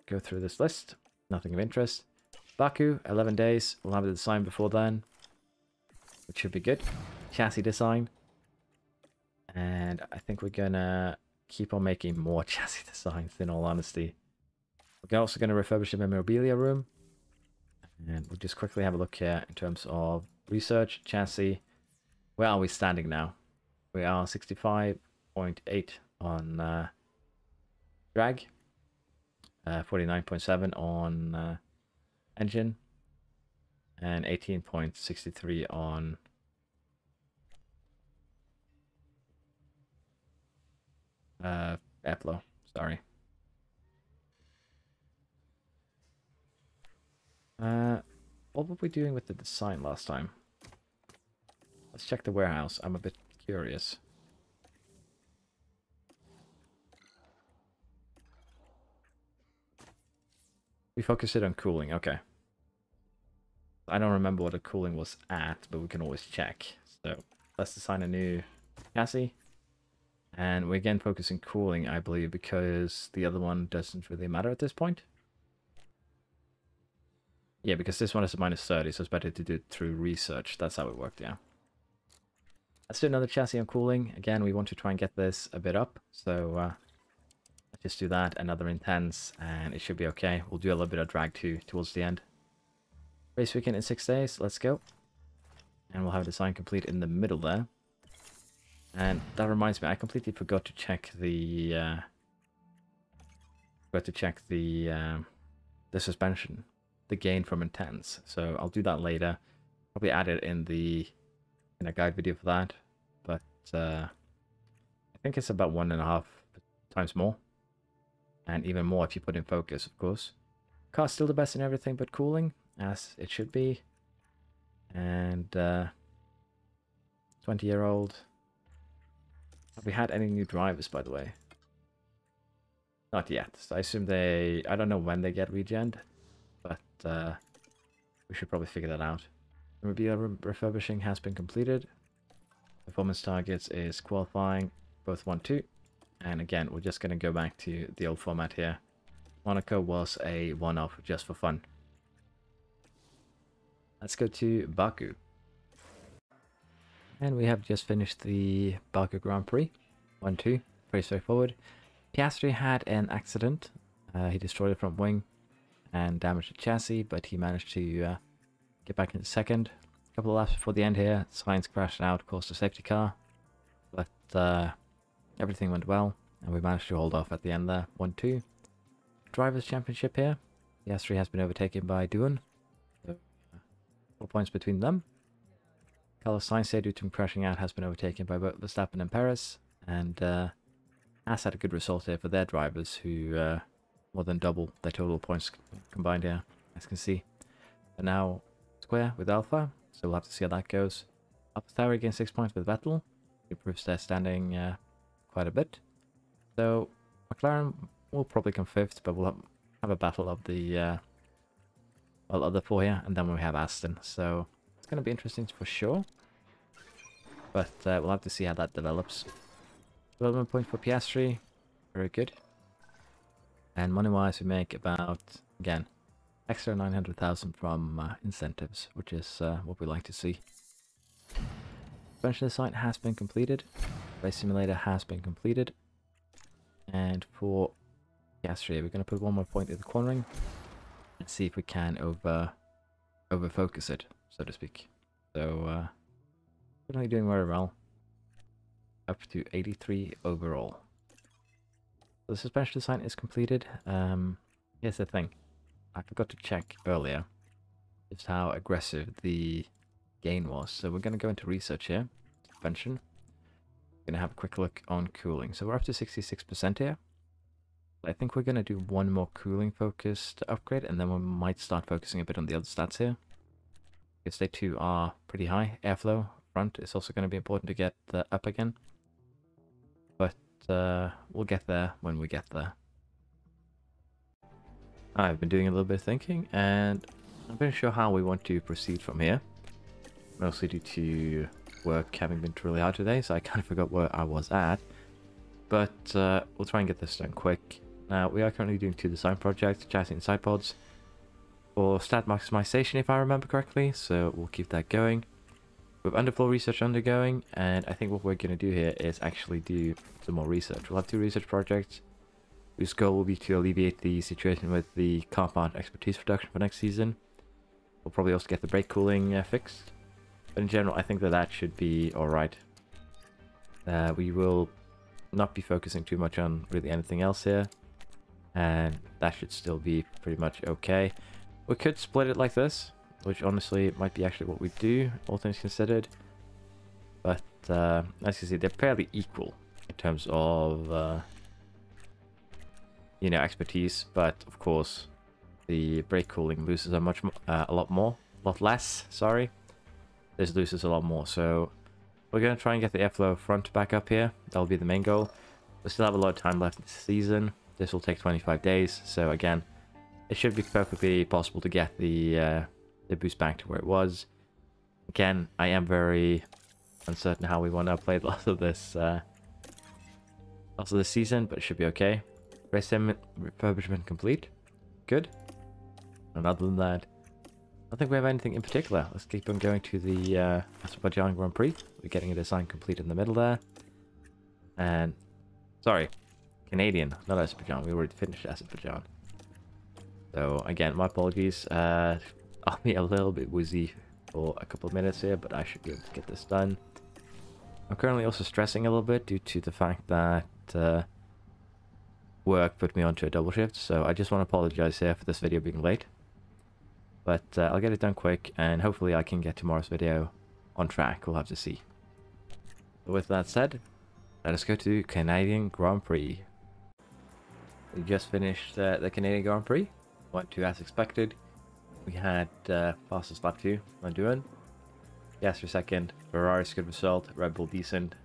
go through this list. Nothing of interest. Baku, 11 days. We'll have the design before then, which should be good. Chassis design. And I think we're going to keep on making more chassis designs, in all honesty. We're also going to refurbish the memorabilia room. And we'll just quickly have a look here in terms of research, chassis. Where are we standing now? We are 65.8 on drag, 49.7 on engine, and 18.63 on airflow. Sorry. What were we doing with the design last time? Let's check the warehouse. I'm a bit curious. We focused it on cooling, okay. I don't remember what the cooling was at, but we can always check. So let's design a new chassis. And we're again focusing cooling, I believe, because the other one doesn't really matter at this point. Yeah, because this one is a -30, so it's better to do it through research. That's how it worked, yeah. Let's do another chassis on cooling. Again, we want to try and get this a bit up, so let's just do that, another intense, and it should be okay. We'll do a little bit of drag too towards the end. Race weekend in 6 days, let's go. And we'll have design complete in the middle there. And that reminds me, I completely forgot to check the suspension, the gain from intense. So I'll do that later. Probably add it in a guide video for that. But I think it's about 1.5 times more, and even more if you put in focus, of course. Car's still the best in everything but cooling, as it should be. And 20-year-old. Have we had any new drivers, by the way? Not yet. So I assume I don't know when they get regened, but we should probably figure that out. The refurbishing has been completed. Performance targets is qualifying, both 1-2. And again, we're just going to go back to the old format here. Monaco was a one-off just for fun. Let's go to Baku. And we have just finished the Baku Grand Prix. 1-2, pretty straightforward. Piastri had an accident. He destroyed the front wing and damaged the chassis, but he managed to get back into second. A couple of laps before the end here, Sainz crashed out, caused a safety car. But everything went well, and we managed to hold off at the end there. 1-2. Drivers' Championship here. Piastri has been overtaken by Doohan. So, 4 points between them. Carlos Sainz, due to him crashing out, has been overtaken by both Verstappen and Perez, and has had a good result here for their drivers, who more than double their total points combined here, as you can see. And now square with Alpha, so we'll have to see how that goes. AlphaTauri gains 6 points with Vettel. He improves their standing quite a bit. So McLaren will probably come 5th, but we'll have a battle of the other 4 here, and then we have Aston. So it's going to be interesting for sure. But we'll have to see how that develops. Development point for Piastri, very good. And money-wise, we make about, again, extra 900,000 from incentives, which is what we like to see. Suspension design has been completed. Race simulator has been completed. And for Piastri, we're going to put 1 more point in the cornering and see if we can over focus it, so to speak. So certainly doing very well. Up to 83 overall. So the suspension design is completed. Here's the thing. I forgot to check earlier just how aggressive the gain was. So we're going to go into research here. Suspension. We're going to have a quick look on cooling. So we're up to 66% here. I think we're going to do 1 more cooling focused upgrade, and then we might start focusing a bit on the other stats here. Because they too are pretty high. Airflow front is also going to be important to get up again. But we'll get there when we get there. I've been doing a little bit of thinking, and I'm not sure how we want to proceed from here. Mostly due to work having been really hard today, so I kind of forgot where I was at. But we'll try and get this done quick. Now, we are currently doing 2 design projects, chassis and side pods, for stat maximization if I remember correctly, so we'll keep that going. We have underflow research undergoing, and I think what we're going to do here is actually do some more research. We'll have 2 research projects whose goal will be to alleviate the situation with the compound expertise reduction for next season. We'll probably also get the brake cooling fixed, but in general I think that should be alright. We will not be focusing too much on really anything else here, and that should still be pretty much okay. We could split it like this, which honestly might be actually what we do, all things considered. But as you can see, they're fairly equal in terms of you know, expertise. But of course, the brake cooling loses a lot less. Sorry, this loses a lot more. So we're gonna try and get the airflow front back up here. That'll be the main goal. We still have a lot of time left in the season. This will take 25 days. So again, it should be perfectly possible to get the boost back to where it was. Again, I am very uncertain how we want to play the rest of this season, but it should be okay. Race sim refurbishment complete. Good. And other than that, don't think we have anything in particular. Let's keep on going to the Azerbaijan Grand Prix. We're getting a design complete in the middle there. And, sorry, Canadian, not Azerbaijan. We already finished Azerbaijan. So, again, my apologies. I'll be a little bit woozy for a couple of minutes here, but I should be able to get this done. I'm currently also stressing a little bit due to the fact that work put me onto a double shift, so I just want to apologize here for this video being late. But I'll get it done quick, and hopefully I can get tomorrow's video on track. We'll have to see. But with that said, let us go to Canadian Grand Prix. We just finished the Canadian Grand Prix. Went to as expected. We had fastest lap 2, Honduran. Piastri second, Ferrari's good result, Red Bull decent,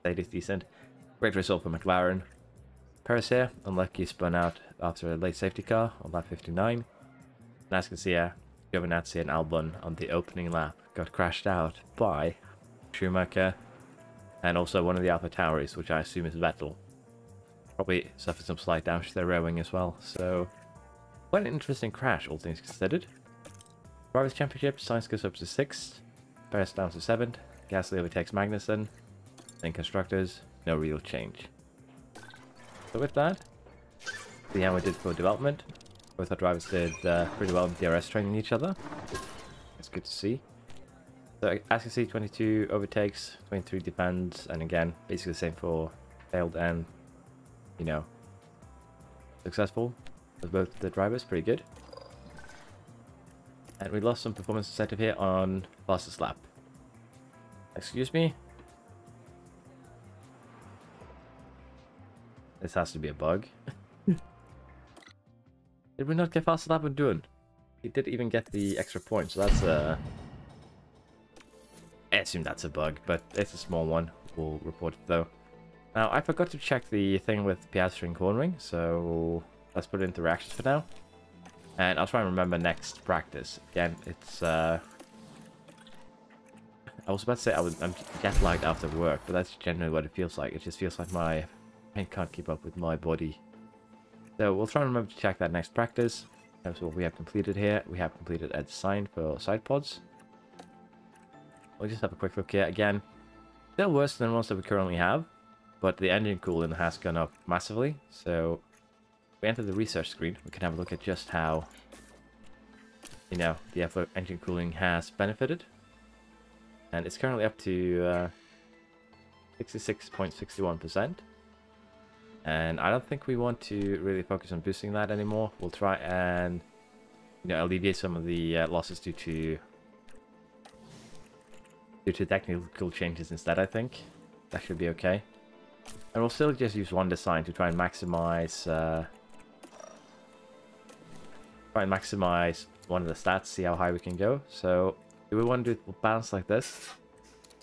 Mercedes decent. Great result for McLaren. Perez here, unlucky, spun out after a late safety car on lap 59. And as you can see here, Giovinazzi and Albon on the opening lap got crashed out by Schumacher and also one of the AlphaTauris, which I assume is Vettel. Probably suffered some slight damage to their rear wing as well, so quite an interesting crash, all things considered. Drivers' Championship, Sainz goes up to 6th, Perez down to 7th, Gasly overtakes Magnussen, then Constructors, no real change. So with that, see how we did for development. Both our drivers did pretty well in DRS training each other. It's good to see. So as you see, 22 overtakes, 23 defends, and again, basically the same for failed and, you know, successful with both the drivers, pretty good. And we lost some performance incentive here on fastest lap. Excuse me? This has to be a bug. Did we not get fastest lap on Duan? He did even get the extra point, so that's I assume that's a bug, but it's a small one. We'll report it though. Now, I forgot to check the thing with Piastri and cornering, so let's put it into reactions for now. And I'll try and remember next practice. Again, it's I was about to say I'm jet lagged after work, but that's generally what it feels like. It just feels like my brain can't keep up with my body. So we'll try and remember to check that next practice. That's what we have completed here. We have completed a design for side pods. We'll just have a quick look here. Again, still worse than ones that we currently have, but the engine cooling has gone up massively. So if we enter the research screen, we can have a look at just how, you know, the engine cooling has benefited. And it's currently up to 66.61%. And I don't think we want to really focus on boosting that anymore. We'll try and, you know, alleviate some of the losses due to technical changes instead, I think. That should be okay. And we'll still just use one design to try and maximize one of the stats, see how high we can go. So do we want to do it balanced like this?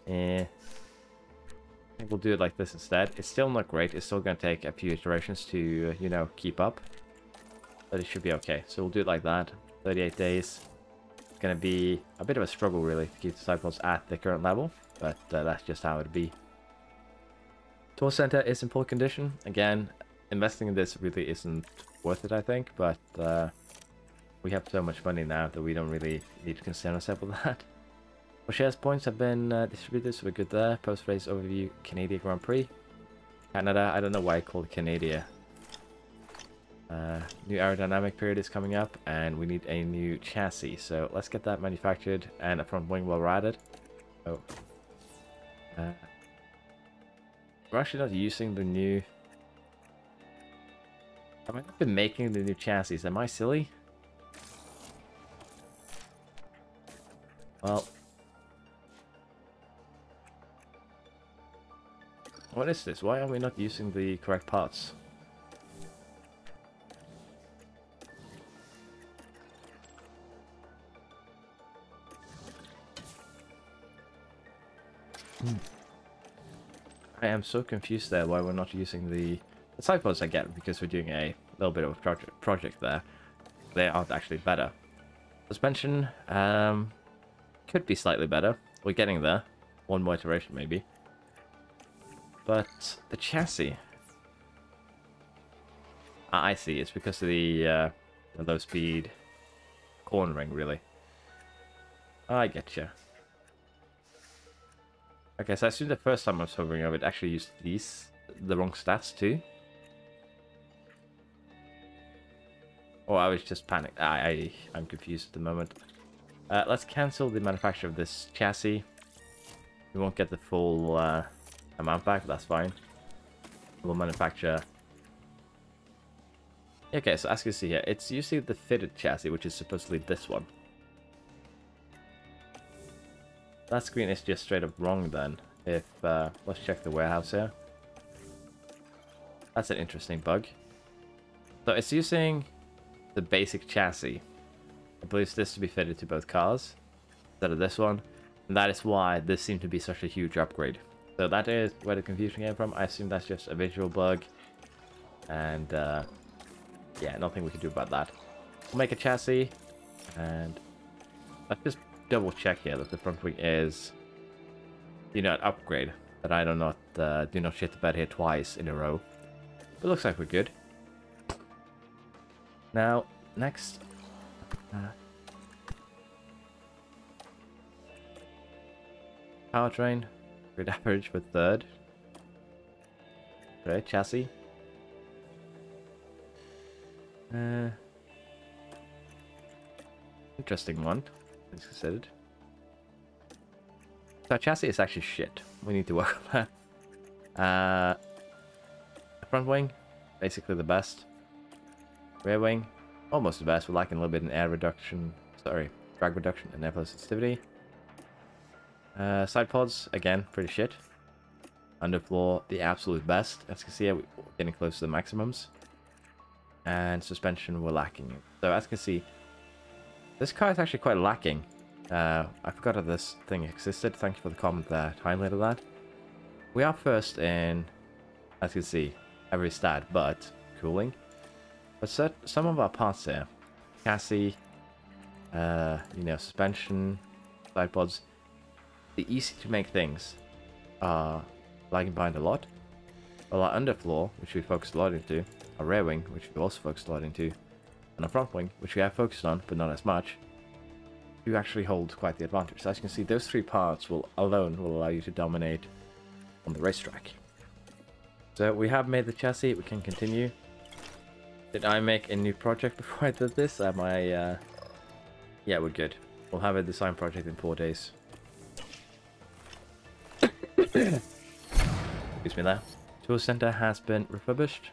I think we'll do it like this instead. It's still not great. It's still going to take a few iterations to, you know, keep up. But it should be okay. So we'll do it like that. 38 days. It's going to be a bit of a struggle, really, to keep the cycles at the current level. But that's just how it'll be. Tour Center is in poor condition. Again, investing in this really isn't worth it, I think. But we have so much money now that we don't really need to concern ourselves with that. Well, shares points have been distributed, so we're good there. Post-race overview, Canadian Grand Prix. Canada, I don't know why I called it Canada. New aerodynamic period is coming up, and we need a new chassis. So let's get that manufactured, and a front wing while we're at it. Oh. We're actually not using the new... Have I not been making the new chassis? Am I silly? Well... What is this? Why are we not using the correct parts? I am so confused there why we're not using the side pods. I get because we're doing a little bit of a project there. They aren't actually better. Suspension could be slightly better. We're getting there. One more iteration maybe. But the chassis, I see. It's because of the low speed cornering, really. I get you. Okay, so I assume the first time I was hovering over it actually used the wrong stats too. Or I was just panicked. I'm confused at the moment. Let's cancel the manufacture of this chassis. We won't get the full amount back, but that's fine. We'll manufacture. Okay, so as you can see here, it's usually the fitted chassis, which is supposedly this one. That screen is just straight up wrong then. If let's check the warehouse here. That's an interesting bug. So it's using the basic chassis. It believes this to be fitted to both cars instead of this one. And that is why this seemed to be such a huge upgrade. So that is where the confusion came from. I assume that's just a visual bug. And yeah, nothing we can do about that. We'll make a chassis. And let's just double check here that the front wing is, you know, an upgrade. That I do not shit the bed here twice in a row. But it looks like we're good. Now, next. Powertrain. Good average for third. Okay, chassis. Interesting one. It's considered. So our chassis is actually shit. We need to work on that. Front wing, basically the best. Rear wing, almost the best. We're lacking a little bit in air reduction. Sorry, drag reduction and airflow sensitivity. Side pods, again, pretty shit. Underfloor, the absolute best. As you can see, we're getting close to the maximums. And suspension, we're lacking. So as you can see, this car is actually quite lacking. I forgot that this thing existed. Thank you for the comment there, timely to that. We are first in, as you can see, every stat, but cooling. But some of our parts here, chassis, you know, suspension, side pods, the easy to make things are lagging behind a lot. While our underfloor, which we focused a lot into, our rear wing, which we also focused a lot into, and our front wing, which we have focused on, but not as much, you actually hold quite the advantage. So as you can see, those three parts alone will allow you to dominate on the racetrack. So we have made the chassis, we can continue. Did I make a new project before I did this? Am I, yeah, we're good. We'll have a design project in 4 days. Excuse me there. Tool center has been refurbished,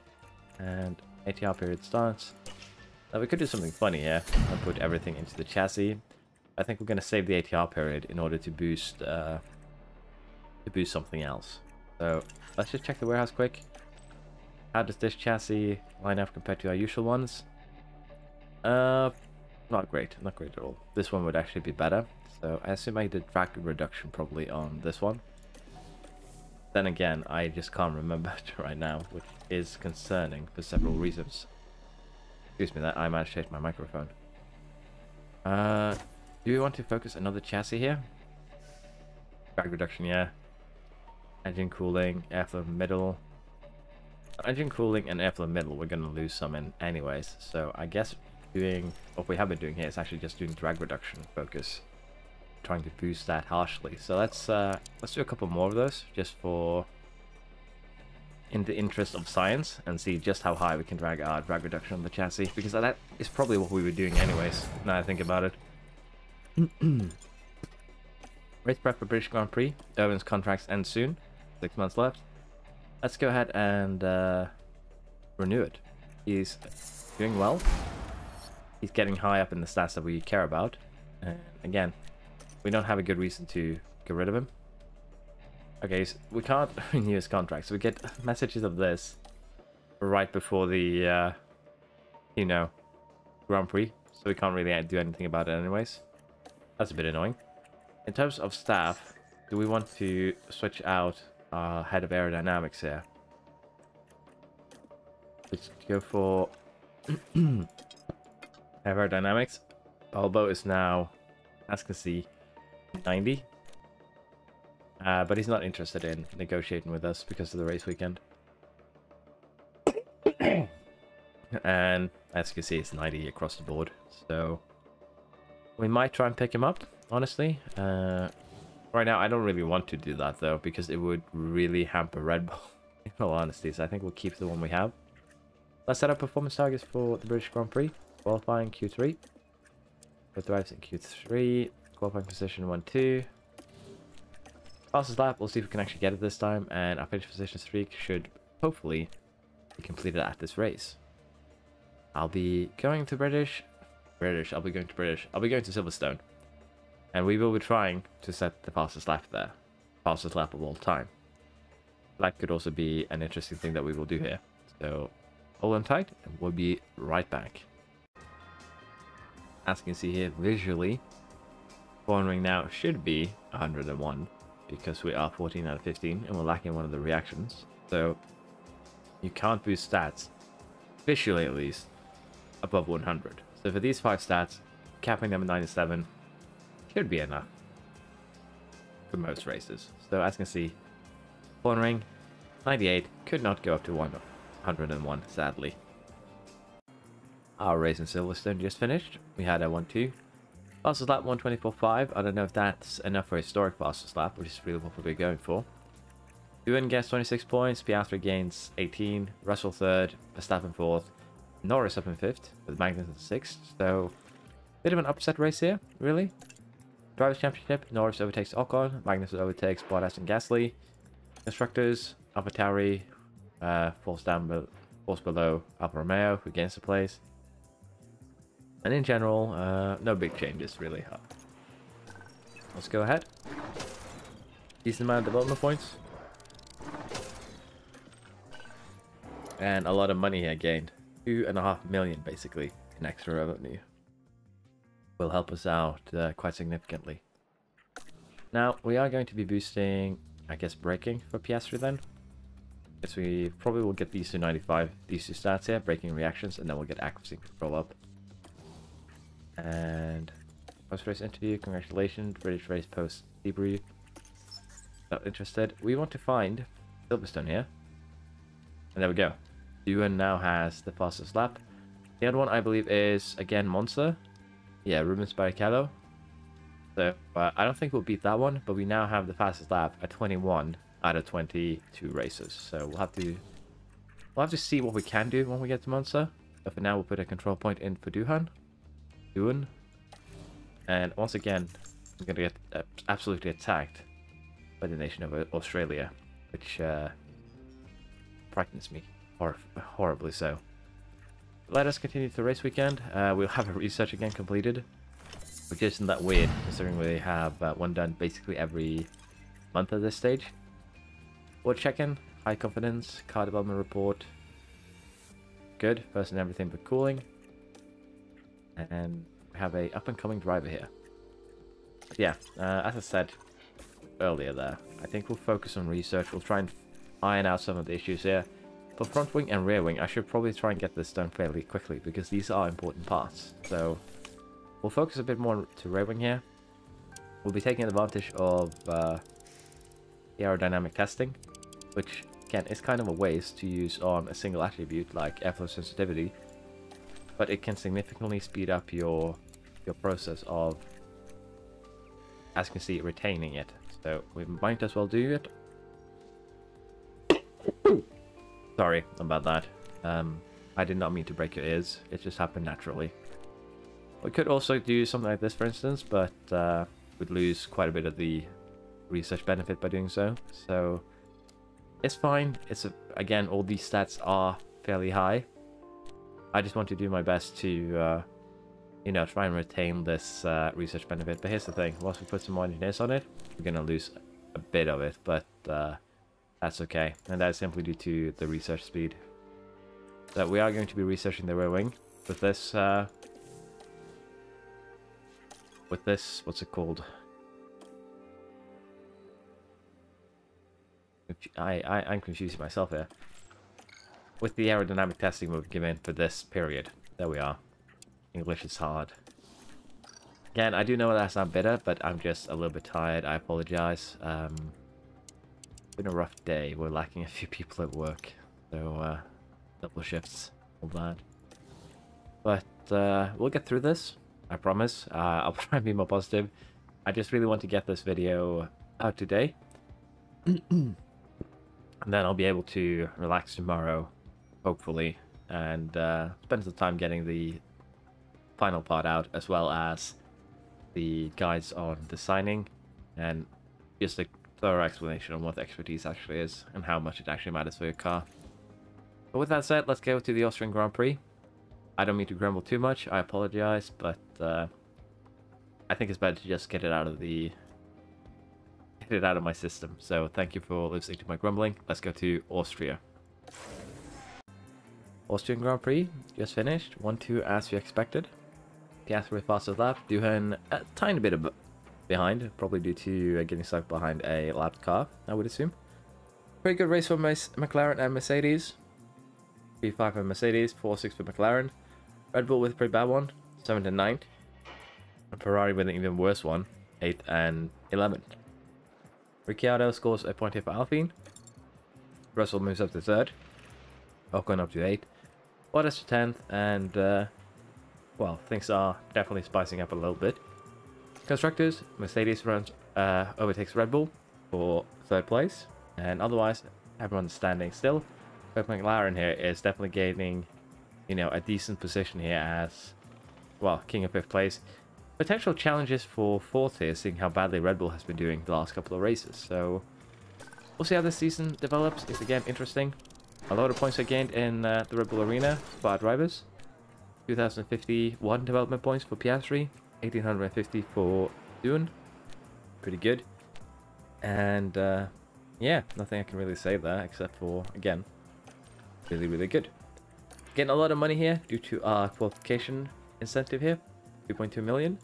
and ATR period starts. Now we could do something funny here and put everything into the chassis. I think we're going to save the ATR period in order to boost something else. So let's just check the warehouse quick. How does this chassis line up compared to our usual ones? Not great, not great at all. This one would actually be better. So I assume I did drag reduction probably on this one. Then again, I just can't remember it right now, which is concerning for several reasons. Excuse me, that I managed to hit my microphone. Do we want to focus another chassis here? Drag reduction, yeah. Engine cooling, airflow middle. Engine cooling and airflow middle, we're going to lose some in anyways. So I guess doing what we have been doing here is actually just doing drag reduction focus. Trying to boost that harshly. So let's do a couple more of those just for in the interest of science and see just how high we can drag our drag reduction on the chassis, because that is probably what we were doing anyways, now I think about it. Race prep for British Grand Prix. Irvin's contracts end soon. 6 months left. Let's go ahead and renew it. He's doing well. He's getting high up in the stats that we care about. And again, we don't have a good reason to get rid of him. Okay, so we can't renew his contract, so we get messages of this right before the, you know, Grand Prix. So we can't really do anything about it anyways. That's a bit annoying. In terms of staff, do we want to switch out our head of aerodynamics here? Let's go for aerodynamics. Balbo is now, as you can see, 90. But he's not interested in negotiating with us because of the race weekend. And as you can see, it's 90 across the board. So we might try and pick him up. honestly. Right now, I don't really want to do that, though, because it would really hamper Red Bull, in all honesty. So I think we'll keep the one we have. Let's set up performance targets for the British Grand Prix. Qualifying Q3. Both drives in Q3. Qualifying position 1-2. Fastest lap, we'll see if we can actually get it this time. And our finish position streak should hopefully be completed at this race. I'll be going to British. I'll be going to Silverstone. And we will be trying to set the fastest lap there. Fastest lap of all time. That could also be an interesting thing that we will do here. So hold on tight and we'll be right back. As you can see here visually, cornering now should be 101 because we are 14 out of 15 and we're lacking one of the reactions. So you can't boost stats, visually at least, above 100. So for these 5 stats, capping them at 97 should be enough for most races. So as you can see, cornering 98 could not go up to 101, sadly. Our race in Silverstone just finished. We had a 1-2. Fastest lap 124.5. I don't know if that's enough for historic fastest lap, which is really what we're going for. Doohan gets 26 points, Piastri gains 18, Russell 3rd, Verstappen 4th, Norris up in 5th, with Magnussen 6th. So, bit of an upset race here, really. Drivers' Championship, Norris overtakes Ocon, Magnussen overtakes Bottas and Gasly. Constructors, AlphaTauri falls below Alfa Romeo, who gains the place. And in general, no big changes, really. Let's go ahead. Decent amount of development points. And a lot of money here gained. 2.5 million, basically, in extra revenue. Will help us out quite significantly. Now, we are going to be boosting, I guess, braking for Piastri then. Guess we probably will get these to 95, these 2 stats here, braking reactions, and then we'll get accuracy control up. And post-race interview, congratulations, British race post debrief. Not interested. We want to find Silverstone here. And there we go. Doohan now has the fastest lap. The other one, I believe, is, again, Monza. Yeah, Rubens Barrichello. So, I don't think we'll beat that one, but we now have the fastest lap at 21 out of 22 races. So, we'll have to see what we can do when we get to Monza. But for now, we'll put a control point in for Doohan. And once again, we're going to get absolutely attacked by the nation of Australia, which frightens me, horribly so. Let us continue to the race weekend. We'll have a research again completed, which isn't that weird, considering we have one done basically every month at this stage. We'll check in, high confidence, car development report. Good, first and everything but cooling. And we have a up-and-coming driver here. But yeah, as I said earlier there, I think we'll focus on research. We'll try and iron out some of the issues here. For front wing and rear wing, I should probably try and get this done fairly quickly, because these are important parts. So, we'll focus a bit more to rear wing here. We'll be taking advantage of the aerodynamic testing, which, again, is kind of a waste to use on a single attribute like airflow sensitivity. But it can significantly speed up your process of, as you can see, retaining it. So we might as well do it. Sorry about that. I did not mean to break your ears. It just happened naturally. We could also do something like this, for instance, but we'd lose quite a bit of the research benefit by doing so. So it's fine. Again, all these stats are fairly high. I just want to do my best to, you know, try and retain this research benefit. But here's the thing. Once we put some more engineers on it, we're going to lose a bit of it. But that's okay. And that's simply due to the research speed. So we are going to be researching the rear wing with this, what's it called? I'm confusing myself here. With the aerodynamic testing we've given for this period. There we are. English is hard. Again, I do know that's not bitter, but I'm just a little bit tired. I apologize. Been a rough day. We're lacking a few people at work. So, double shifts. All that. But, we'll get through this. I promise. I'll try and be more positive. I just really want to get this video out today. And then I'll be able to relax tomorrow, hopefully, and spend some time getting the final part out, as well as the guides on designing and just a thorough explanation on what the expertise actually is and how much it actually matters for your car. But with that said, let's go to the Austrian Grand Prix. I don't mean to grumble too much, I apologize, but I think it's better to just get it out of my system. So thank you for listening to my grumbling. Let's go to Austria. Austrian Grand Prix just finished. 1-2 as we expected. Piastri fastest lap, Doohan a tiny bit of behind, probably due to getting stuck behind a lapped car, I would assume. Pretty good race for McLaren and Mercedes. P5 for Mercedes, 4-6 for McLaren. Red Bull with a pretty bad one, 7th and 9th. And Ferrari with an even worse one, 8th and 11th. Ricciardo scores a point here for Alpine. Russell moves up to 3rd. Ocon up to 8th. Bottas to 10th, and well, things are definitely spicing up a little bit. Constructors, Mercedes overtakes Red Bull for 3rd place, and otherwise everyone's standing still. But McLaren here is definitely gaining, you know, a decent position here as, well, king of 5th place. Potential challenges for 4th here, seeing how badly Red Bull has been doing the last couple of races. So we'll see how this season develops. It's again interesting. A lot of points are gained in the Red Bull Arena for our drivers. 2,051 development points for Piastri, 1,850 for Doohan. Pretty good. And yeah, nothing I can really say there except for, again, really, really good. Getting a lot of money here due to our qualification incentive here, 2.2 million,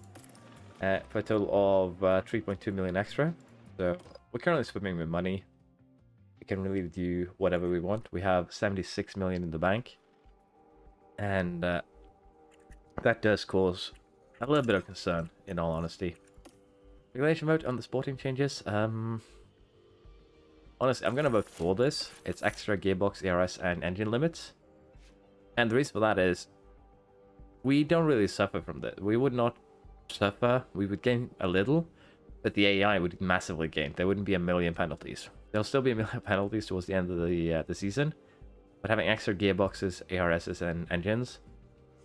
for a total of 3.2 million extra. So we're currently swimming with money. We can really do whatever we want. We have 76 million in the bank, and that does cause a little bit of concern, in all honesty. Regulation vote on the sporting changes. Honestly, I'm gonna vote for this. It's extra gearbox, ERS, and engine limits. And the reason for that is we don't really suffer from that. We would not suffer. We would gain a little, but the AI would massively gain. There wouldn't be a million penalties. There'll still be a million penalties towards the end of the season, but having extra gearboxes, ARSs, and engines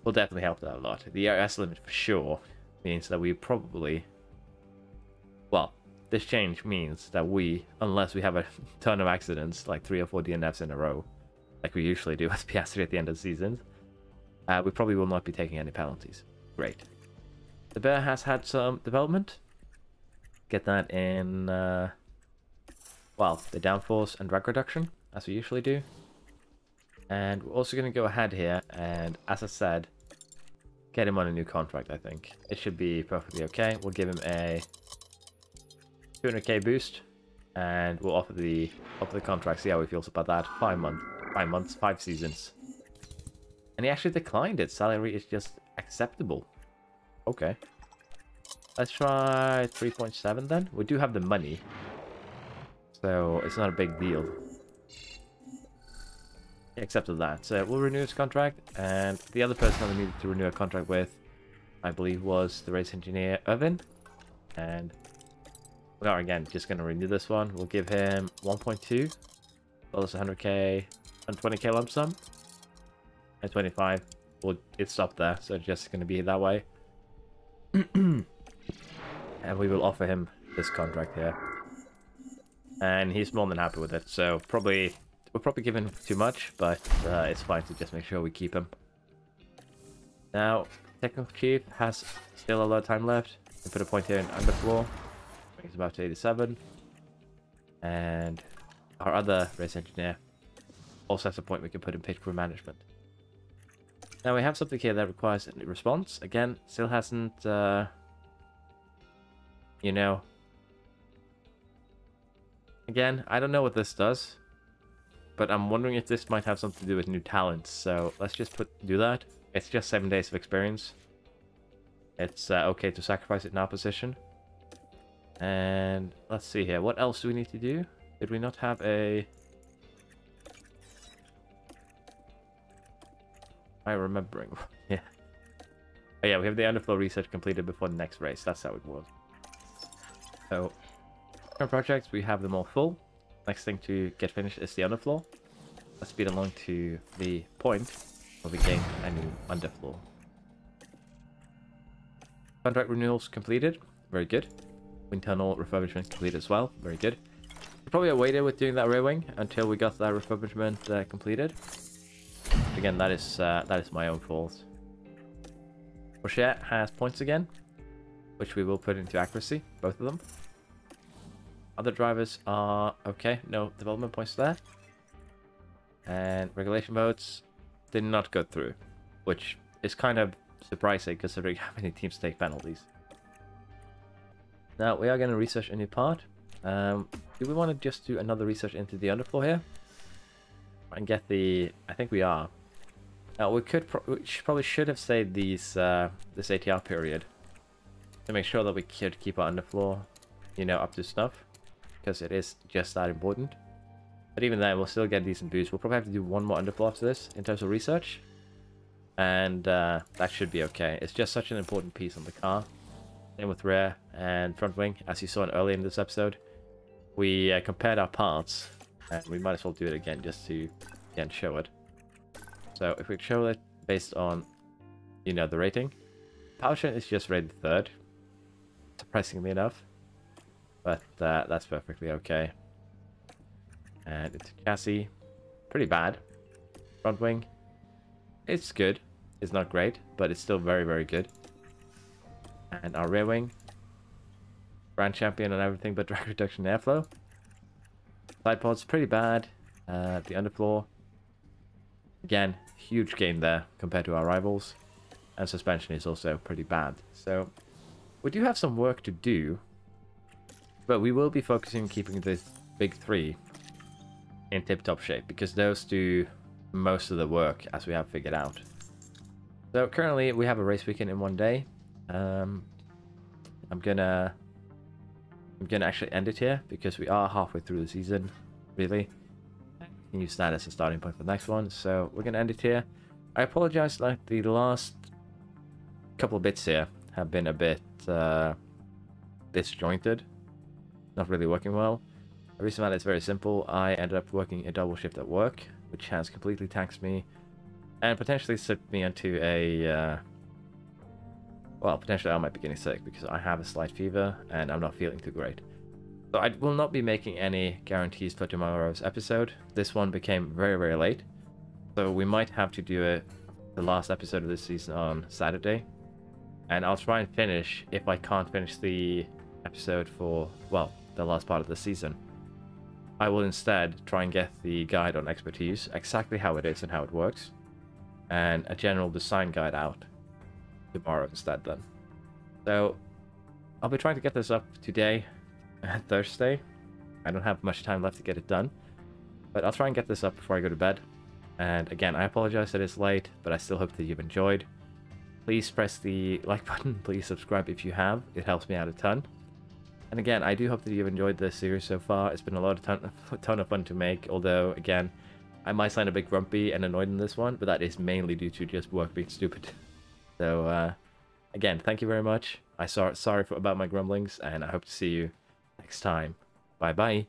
will definitely help that a lot. The ERS limit for sure means that we probably, well, this change means that we, unless we have a ton of accidents, like 3 or 4 DNFs in a row, like we usually do with Piastri at the end of the season, we probably will not be taking any penalties. Great. The Bear has had some development. Get that in, well, the downforce and drag reduction, as we usually do. And we're also going to go ahead here and, as I said, get him on a new contract, I think. It should be perfectly okay. We'll give him a 200k boost, and we'll offer the contract, see how he feels about that. 5 months, 5 seasons. And he actually declined it. Salary is just acceptable. Okay. Let's try 3.7 then. We do have the money, so it's not a big deal. He accepted that. So we'll renew his contract, and the other person that we needed to renew a contract with, I believe, was the race engineer Irvin. And we are again just going to renew this one. We'll give him 1.2 plus 100k, 120k lump sum, and 25. Well, it stopped there, so it's just going to be that way. And we will offer him this contract here, and he's more than happy with it. So we'll probably give him too much, but it's fine to just make sure we keep him. Now, Technical Chief has still a lot of time left. We put a point here in underfloor. He's about to 87. And our other race engineer also has a point we can put in pit crew management. Now we have something here that requires a response. Again, still hasn't, you know. Again, I don't know what this does, but I'm wondering if this might have something to do with new talents. So let's just do that. It's just 7 days of experience. It's okay to sacrifice it in our position. And let's see here. What else do we need to do? Did we not have a... I'm remembering. Yeah. Oh yeah, we have the underflow research completed before the next race. That's how it was. So, current projects, we have them all full. Next thing to get finished is the underfloor. Let's speed along to the point where we gain a new underfloor. Contract renewals completed. Very good. Wind tunnel refurbishment completed as well. Very good. We probably waited with doing that rear wing until we got that refurbishment completed. Again, that is my own fault. Rochette has points again, which we will put into accuracy, both of them. Other drivers are okay, no development points there. And regulation modes did not go through, which is kind of surprising considering how many teams take penalties. Now we are going to research a new part. Do we want to just do another research into the underfloor here? And get the... I think we are. We probably should have saved these this ATR period to make sure that we could keep our underfloor, you know, up to snuff, because it is just that important. But even then, we'll still get decent boosts. We'll probably have to do one more underfloor after this in terms of research, and that should be okay. It's just such an important piece on the car. Same with rear and front wing, as you saw earlier in this episode. We compared our parts, and we might as well do it again just to again show it. So if we show it based on, you know, the rating, powertrain is just rated 3rd, surprisingly enough, but that's perfectly okay. And it's chassis, pretty bad. Front wing, it's good. It's not great, but it's still very, very good. And our rear wing, brand champion on everything but drag reduction and airflow. Side pods, pretty bad. The underfloor, again, huge gain there compared to our rivals. And suspension is also pretty bad. So we do have some work to do, but we will be focusing on keeping the big 3 in tip-top shape, because those do most of the work, as we have figured out. So currently we have a race weekend in one day. I'm gonna actually end it here because we are halfway through the season, really. You can use that as a starting point for the next one. So we're gonna end it here. I apologize, like the last couple of bits here have been a bit disjointed, not really working well. The reason why is very simple. I ended up working a double shift at work, which has completely taxed me and potentially slipped me into a well, potentially I might be getting sick because I have a slight fever and I'm not feeling too great. So I will not be making any guarantees for tomorrow's episode. This one became very, very late, so we might have to do the last episode of this season on Saturday. And I'll try and finish, if I can't finish the episode for, well, the last part of the season, I will instead try and get the guide on expertise, exactly how it is and how it works, and a general design guide out tomorrow instead then. So I'll be trying to get this up today, Thursday. I don't have much time left to get it done, but I'll try and get this up before I go to bed. And again, I apologize that it's late, but I still hope that you've enjoyed. Please press the like button, please subscribe if you have, it helps me out a ton. And again, I do hope that you've enjoyed this series so far. It's been a ton of fun to make, although again, I might sound a bit grumpy and annoyed in this one, but that is mainly due to just work being stupid. So again, thank you very much. Sorry about my grumblings, and I hope to see you next time. Bye bye.